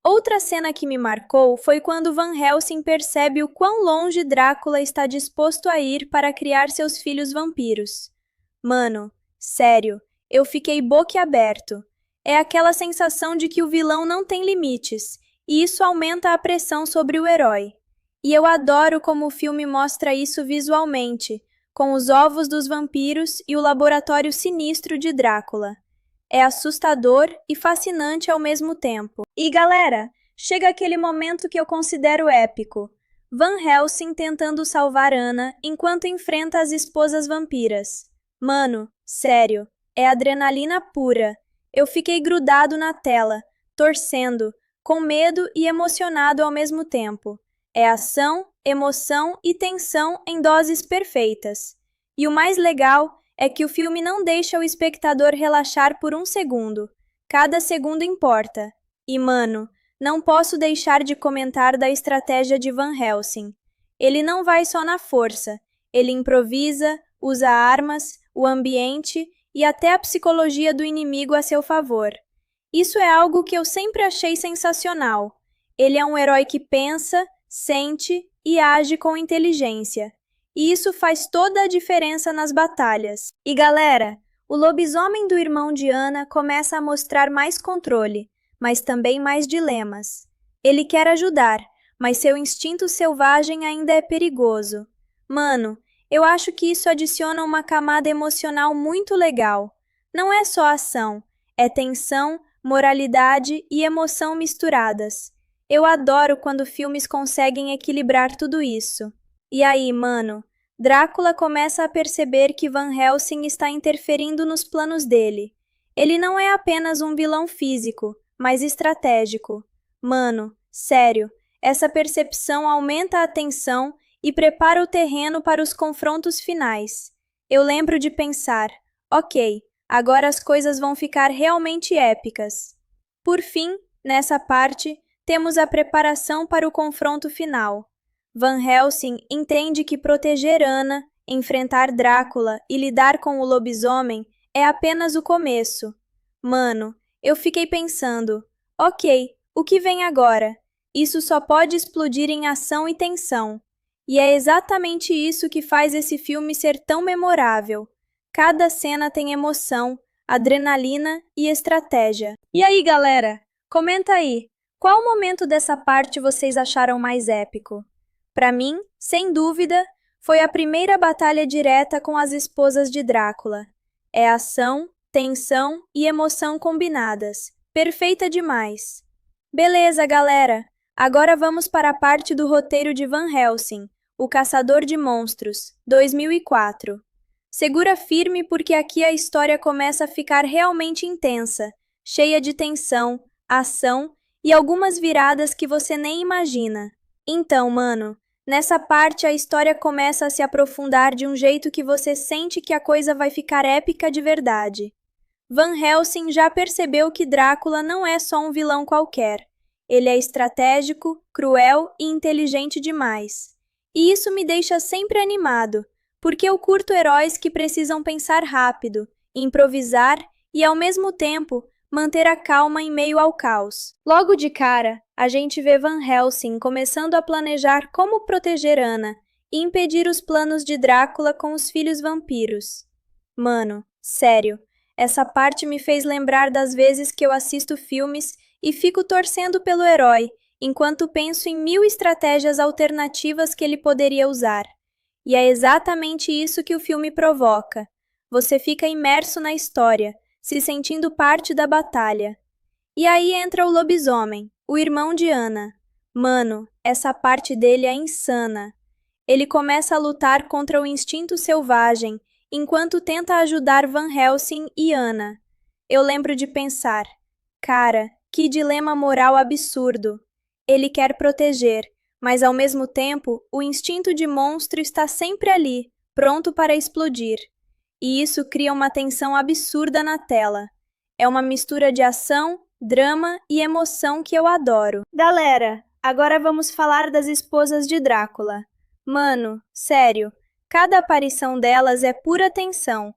Outra cena que me marcou foi quando Van Helsing percebe o quão longe Drácula está disposto a ir para criar seus filhos vampiros. Mano, sério, eu fiquei boquiaberto. É aquela sensação de que o vilão não tem limites, e isso aumenta a pressão sobre o herói. E eu adoro como o filme mostra isso visualmente, com os ovos dos vampiros e o laboratório sinistro de Drácula. É assustador e fascinante ao mesmo tempo. E galera, chega aquele momento que eu considero épico. Van Helsing tentando salvar Anna enquanto enfrenta as esposas vampiras. Mano, sério, é adrenalina pura. Eu fiquei grudado na tela, torcendo, com medo e emocionado ao mesmo tempo. É ação, emoção e tensão em doses perfeitas. E o mais legal é que o filme não deixa o espectador relaxar por um segundo. Cada segundo importa. E, mano, não posso deixar de comentar da estratégia de Van Helsing. Ele não vai só na força. Ele improvisa, usa armas, o ambiente e até a psicologia do inimigo a seu favor. Isso é algo que eu sempre achei sensacional. Ele é um herói que pensa, sente e age com inteligência. E isso faz toda a diferença nas batalhas. E galera, o lobisomem do irmão de Anna começa a mostrar mais controle, mas também mais dilemas. Ele quer ajudar, mas seu instinto selvagem ainda é perigoso. Mano, eu acho que isso adiciona uma camada emocional muito legal. Não é só ação, é tensão, moralidade e emoção misturadas. Eu adoro quando filmes conseguem equilibrar tudo isso. E aí, mano, Drácula começa a perceber que Van Helsing está interferindo nos planos dele. Ele não é apenas um vilão físico, mas estratégico. Mano, sério, essa percepção aumenta a tensão e prepara o terreno para os confrontos finais. Eu lembro de pensar, ok, agora as coisas vão ficar realmente épicas. Por fim, nessa parte, temos a preparação para o confronto final. Van Helsing entende que proteger Anna, enfrentar Drácula e lidar com o lobisomem é apenas o começo. Mano, eu fiquei pensando, ok, o que vem agora? Isso só pode explodir em ação e tensão. E é exatamente isso que faz esse filme ser tão memorável. Cada cena tem emoção, adrenalina e estratégia. E aí, galera? Comenta aí, qual momento dessa parte vocês acharam mais épico? Para mim, sem dúvida, foi a primeira batalha direta com as esposas de Drácula. É ação, tensão e emoção combinadas. Perfeita demais. Beleza, galera. Agora vamos para a parte do roteiro de Van Helsing, O Caçador de Monstros, 2004. Segura firme porque aqui a história começa a ficar realmente intensa, cheia de tensão, ação e algumas viradas que você nem imagina. Então, mano, nessa parte a história começa a se aprofundar de um jeito que você sente que a coisa vai ficar épica de verdade. Van Helsing já percebeu que Drácula não é só um vilão qualquer. Ele é estratégico, cruel e inteligente demais. E isso me deixa sempre animado, porque eu curto heróis que precisam pensar rápido improvisar e, ao mesmo tempo, manter a calma em meio ao caos. Logo de cara, a gente vê Van Helsing começando a planejar como proteger Anna e impedir os planos de Drácula com os filhos vampiros. Mano, sério, essa parte me fez lembrar das vezes que eu assisto filmes e fico torcendo pelo herói, enquanto penso em 1000 estratégias alternativas que ele poderia usar. E é exatamente isso que o filme provoca. Você fica imerso na história, se sentindo parte da batalha. E aí entra o lobisomem, o irmão de Anna. Mano, essa parte dele é insana. Ele começa a lutar contra o instinto selvagem, enquanto tenta ajudar Van Helsing e Anna. Eu lembro de pensar, cara, que dilema moral absurdo. Ele quer proteger, mas ao mesmo tempo, o instinto de monstro está sempre ali, pronto para explodir. E isso cria uma tensão absurda na tela. É uma mistura de ação, drama e emoção que eu adoro. Galera, agora vamos falar das esposas de Drácula. Mano, sério, cada aparição delas é pura tensão.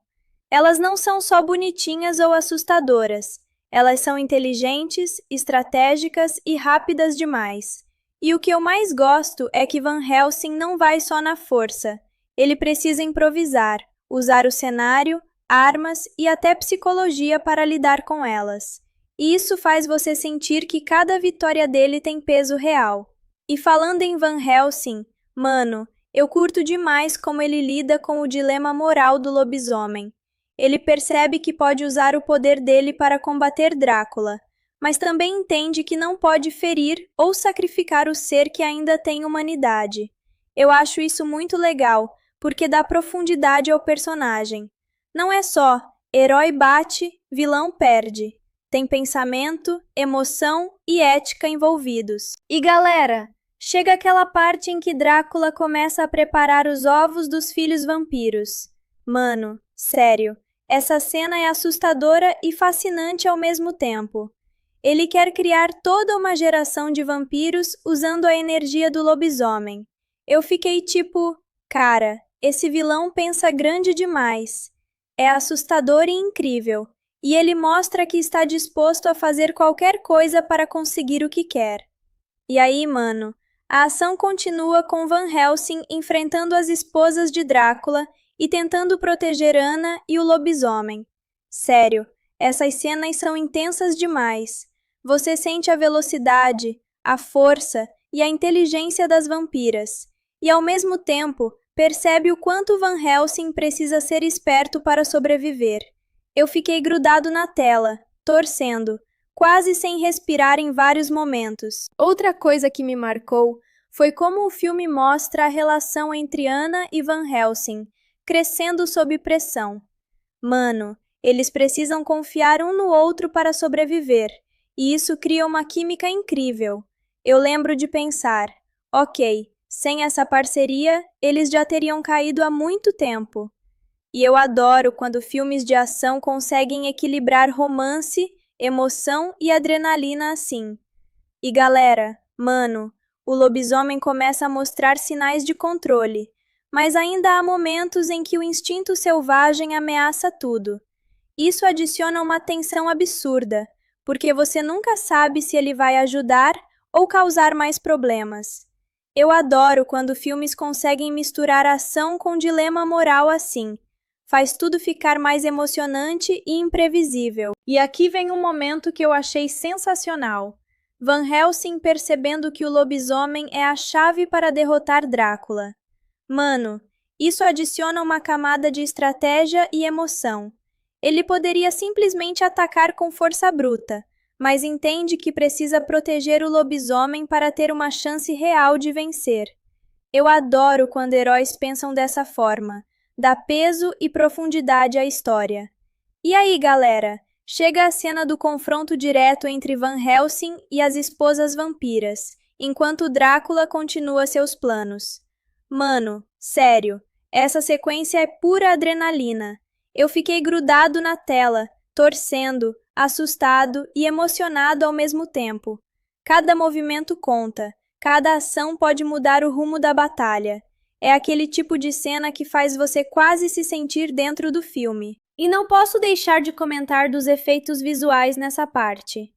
Elas não são só bonitinhas ou assustadoras. Elas são inteligentes, estratégicas e rápidas demais. E o que eu mais gosto é que Van Helsing não vai só na força. Ele precisa improvisar, usar o cenário, armas e até psicologia para lidar com elas. E isso faz você sentir que cada vitória dele tem peso real. E falando em Van Helsing, mano, eu curto demais como ele lida com o dilema moral do lobisomem. Ele percebe que pode usar o poder dele para combater Drácula, mas também entende que não pode ferir ou sacrificar o ser que ainda tem humanidade. Eu acho isso muito legal, porque dá profundidade ao personagem. Não é só herói bate, vilão perde. Tem pensamento, emoção e ética envolvidos. E galera, chega aquela parte em que Drácula começa a preparar os ovos dos filhos vampiros. Mano, sério, essa cena é assustadora e fascinante ao mesmo tempo. Ele quer criar toda uma geração de vampiros usando a energia do lobisomem. Eu fiquei tipo, cara, esse vilão pensa grande demais. É assustador e incrível, e ele mostra que está disposto a fazer qualquer coisa para conseguir o que quer. E aí, mano, a ação continua com Van Helsing enfrentando as esposas de Drácula e tentando proteger Anna e o lobisomem. Sério, essas cenas são intensas demais. Você sente a velocidade, a força e a inteligência das vampiras, e ao mesmo tempo percebe o quanto Van Helsing precisa ser esperto para sobreviver. Eu fiquei grudado na tela, torcendo, quase sem respirar em vários momentos. Outra coisa que me marcou foi como o filme mostra a relação entre Anna e Van Helsing, crescendo sob pressão. Mano, eles precisam confiar um no outro para sobreviver, e isso cria uma química incrível. Eu lembro de pensar, ok, sem essa parceria, eles já teriam caído há muito tempo. E eu adoro quando filmes de ação conseguem equilibrar romance, emoção e adrenalina assim. E galera, mano, o lobisomem começa a mostrar sinais de controle, mas ainda há momentos em que o instinto selvagem ameaça tudo. Isso adiciona uma tensão absurda, porque você nunca sabe se ele vai ajudar ou causar mais problemas. Eu adoro quando filmes conseguem misturar ação com dilema moral assim. Faz tudo ficar mais emocionante e imprevisível. E aqui vem um momento que eu achei sensacional. Van Helsing percebendo que o lobisomem é a chave para derrotar Drácula. Mano, isso adiciona uma camada de estratégia e emoção. Ele poderia simplesmente atacar com força bruta, mas entende que precisa proteger o lobisomem para ter uma chance real de vencer. Eu adoro quando heróis pensam dessa forma, dá peso e profundidade à história. E aí, galera, chega a cena do confronto direto entre Van Helsing e as esposas vampiras, enquanto Drácula continua seus planos. Mano, sério, essa sequência é pura adrenalina. Eu fiquei grudado na tela, torcendo, assustado e emocionado ao mesmo tempo. Cada movimento conta, cada ação pode mudar o rumo da batalha. É aquele tipo de cena que faz você quase se sentir dentro do filme. E não posso deixar de comentar dos efeitos visuais nessa parte.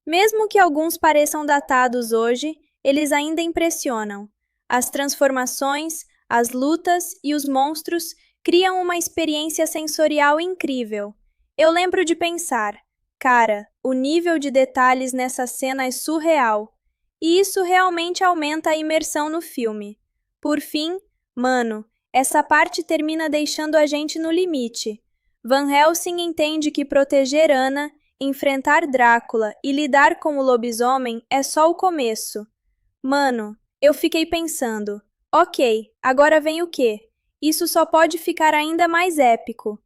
Mesmo que alguns pareçam datados hoje, eles ainda impressionam. As transformações, as lutas e os monstros criam uma experiência sensorial incrível. Eu lembro de pensar, cara, o nível de detalhes nessa cena é surreal. E isso realmente aumenta a imersão no filme. Por fim, mano, essa parte termina deixando a gente no limite. Van Helsing entende que proteger Anna, enfrentar Drácula e lidar com o lobisomem é só o começo. Mano, eu fiquei pensando, ok, agora vem o quê? Isso só pode ficar ainda mais épico.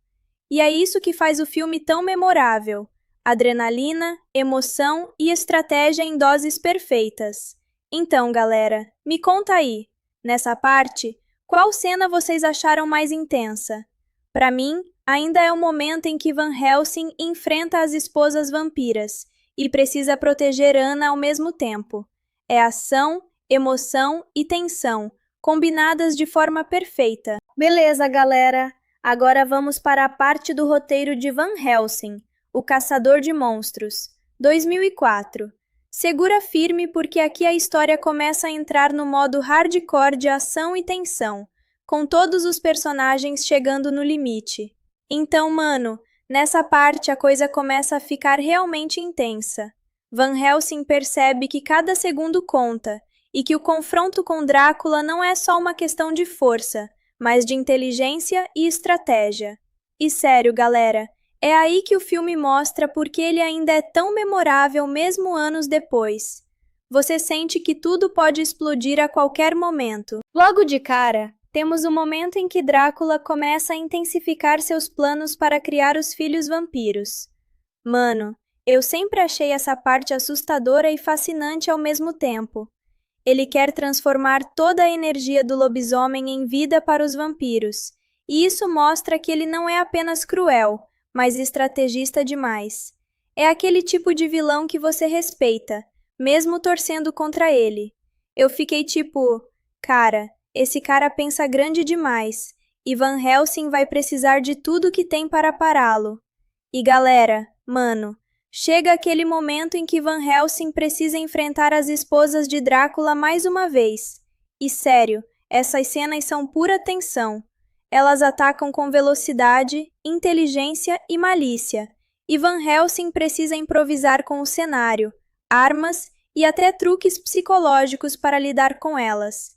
E é isso que faz o filme tão memorável. Adrenalina, emoção e estratégia em doses perfeitas. Então, galera, me conta aí, nessa parte, qual cena vocês acharam mais intensa? Para mim, ainda é o momento em que Van Helsing enfrenta as esposas vampiras e precisa proteger Anna ao mesmo tempo. É ação, emoção e tensão, combinadas de forma perfeita. Beleza, galera. Agora vamos para a parte do roteiro de Van Helsing, O Caçador de Monstros, 2004. Segura firme porque aqui a história começa a entrar no modo hardcore de ação e tensão, com todos os personagens chegando no limite. Então, mano, nessa parte a coisa começa a ficar realmente intensa. Van Helsing percebe que cada segundo conta e que o confronto com Drácula não é só uma questão de força, mas de inteligência e estratégia. E sério, galera, é aí que o filme mostra porque ele ainda é tão memorável mesmo anos depois. Você sente que tudo pode explodir a qualquer momento. Logo de cara, temos o momento em que Drácula começa a intensificar seus planos para criar os filhos vampiros. Mano, eu sempre achei essa parte assustadora e fascinante ao mesmo tempo. Ele quer transformar toda a energia do lobisomem em vida para os vampiros, e isso mostra que ele não é apenas cruel, mas estrategista demais. É aquele tipo de vilão que você respeita, mesmo torcendo contra ele. Eu fiquei tipo, cara, esse cara pensa grande demais, e Van Helsing vai precisar de tudo que tem para pará-lo. E galera, mano, chega aquele momento em que Van Helsing precisa enfrentar as esposas de Drácula mais uma vez. E sério, essas cenas são pura tensão. Elas atacam com velocidade, inteligência e malícia. E Van Helsing precisa improvisar com o cenário, armas e até truques psicológicos para lidar com elas.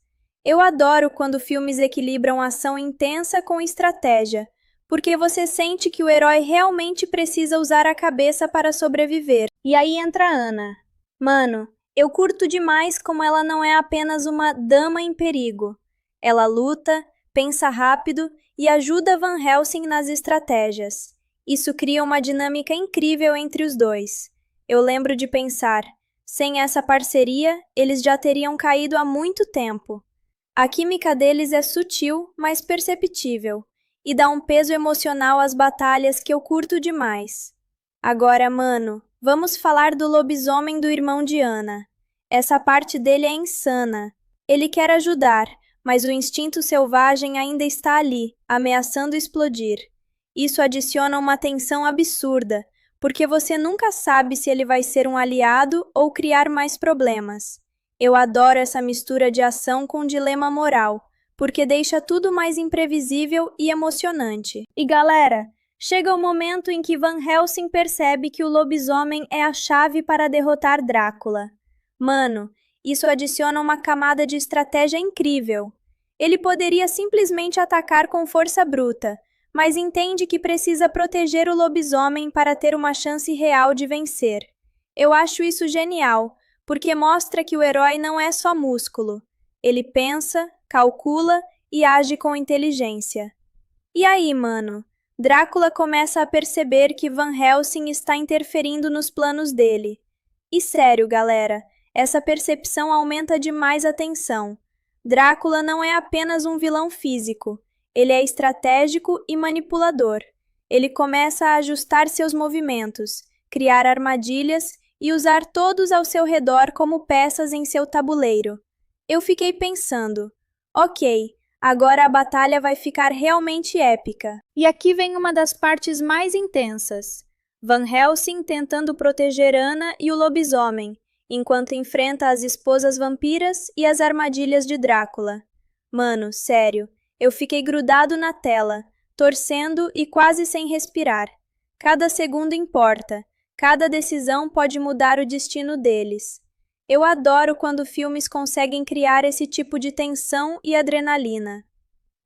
Eu adoro quando filmes equilibram ação intensa com estratégia, porque você sente que o herói realmente precisa usar a cabeça para sobreviver. E aí entra Anna. Mano, eu curto demais como ela não é apenas uma dama em perigo. Ela luta, pensa rápido e ajuda Van Helsing nas estratégias. Isso cria uma dinâmica incrível entre os dois. Eu lembro de pensar, sem essa parceria, eles já teriam caído há muito tempo. A química deles é sutil, mas perceptível, e dá um peso emocional às batalhas que eu curto demais. Agora, mano, vamos falar do lobisomem do irmão de Anna. Essa parte dele é insana. Ele quer ajudar, mas o instinto selvagem ainda está ali, ameaçando explodir. Isso adiciona uma tensão absurda, porque você nunca sabe se ele vai ser um aliado ou criar mais problemas. Eu adoro essa mistura de ação com dilema moral, porque deixa tudo mais imprevisível e emocionante. E galera, chega o momento em que Van Helsing percebe que o lobisomem é a chave para derrotar Drácula. Mano, isso adiciona uma camada de estratégia incrível. Ele poderia simplesmente atacar com força bruta, mas entende que precisa proteger o lobisomem para ter uma chance real de vencer. Eu acho isso genial, porque mostra que o herói não é só músculo. Ele pensa, calcula e age com inteligência. E aí, mano? Drácula começa a perceber que Van Helsing está interferindo nos planos dele. E sério, galera, essa percepção aumenta demais a tensão. Drácula não é apenas um vilão físico, ele é estratégico e manipulador. Ele começa a ajustar seus movimentos, criar armadilhas e usar todos ao seu redor como peças em seu tabuleiro. Eu fiquei pensando, ok, Agora a batalha vai ficar realmente épica. E aqui vem uma das partes mais intensas. Van Helsing tentando proteger Anna e o lobisomem, enquanto enfrenta as esposas vampiras e as armadilhas de Drácula. Mano, sério, eu fiquei grudado na tela, torcendo e quase sem respirar. Cada segundo importa, cada decisão pode mudar o destino deles. Eu adoro quando filmes conseguem criar esse tipo de tensão e adrenalina.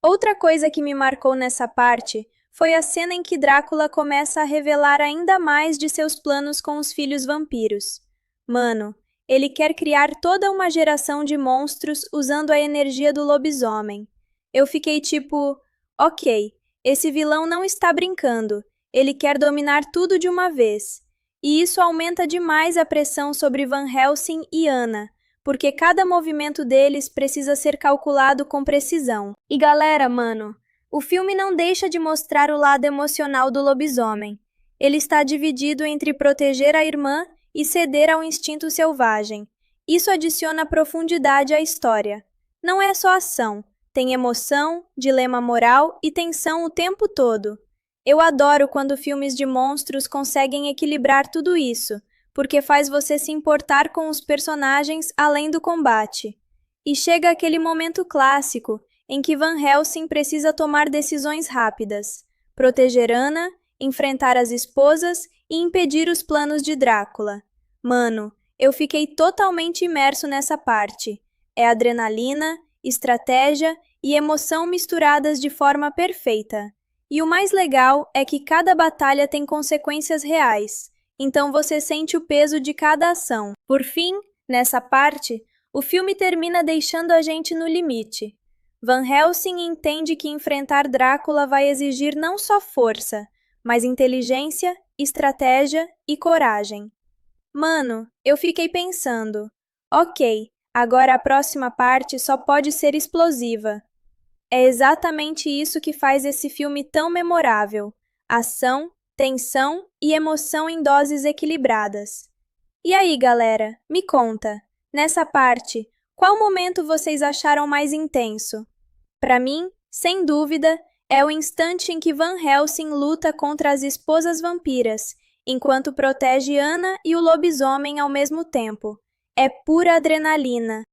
Outra coisa que me marcou nessa parte foi a cena em que Drácula começa a revelar ainda mais de seus planos com os filhos vampiros. Mano, ele quer criar toda uma geração de monstros usando a energia do lobisomem. Eu fiquei tipo, ok, esse vilão não está brincando, ele quer dominar tudo de uma vez. E isso aumenta demais a pressão sobre Van Helsing e Anna, porque cada movimento deles precisa ser calculado com precisão. E galera, mano, o filme não deixa de mostrar o lado emocional do lobisomem. Ele está dividido entre proteger a irmã e ceder ao instinto selvagem. Isso adiciona profundidade à história. Não é só ação, tem emoção, dilema moral e tensão o tempo todo. Eu adoro quando filmes de monstros conseguem equilibrar tudo isso, porque faz você se importar com os personagens além do combate. E chega aquele momento clássico, em que Van Helsing precisa tomar decisões rápidas, proteger Anna, enfrentar as esposas e impedir os planos de Drácula. Mano, eu fiquei totalmente imerso nessa parte. É adrenalina, estratégia e emoção misturadas de forma perfeita. E o mais legal é que cada batalha tem consequências reais, então você sente o peso de cada ação. Por fim, nessa parte, o filme termina deixando a gente no limite. Van Helsing entende que enfrentar Drácula vai exigir não só força, mas inteligência, estratégia e coragem. Mano, eu fiquei pensando, ok, agora a próxima parte só pode ser explosiva. É exatamente isso que faz esse filme tão memorável: ação, tensão e emoção em doses equilibradas. E aí, galera, me conta, nessa parte, qual momento vocês acharam mais intenso? Para mim, sem dúvida, é o instante em que Van Helsing luta contra as esposas vampiras, enquanto protege Anna e o lobisomem ao mesmo tempo. É pura adrenalina.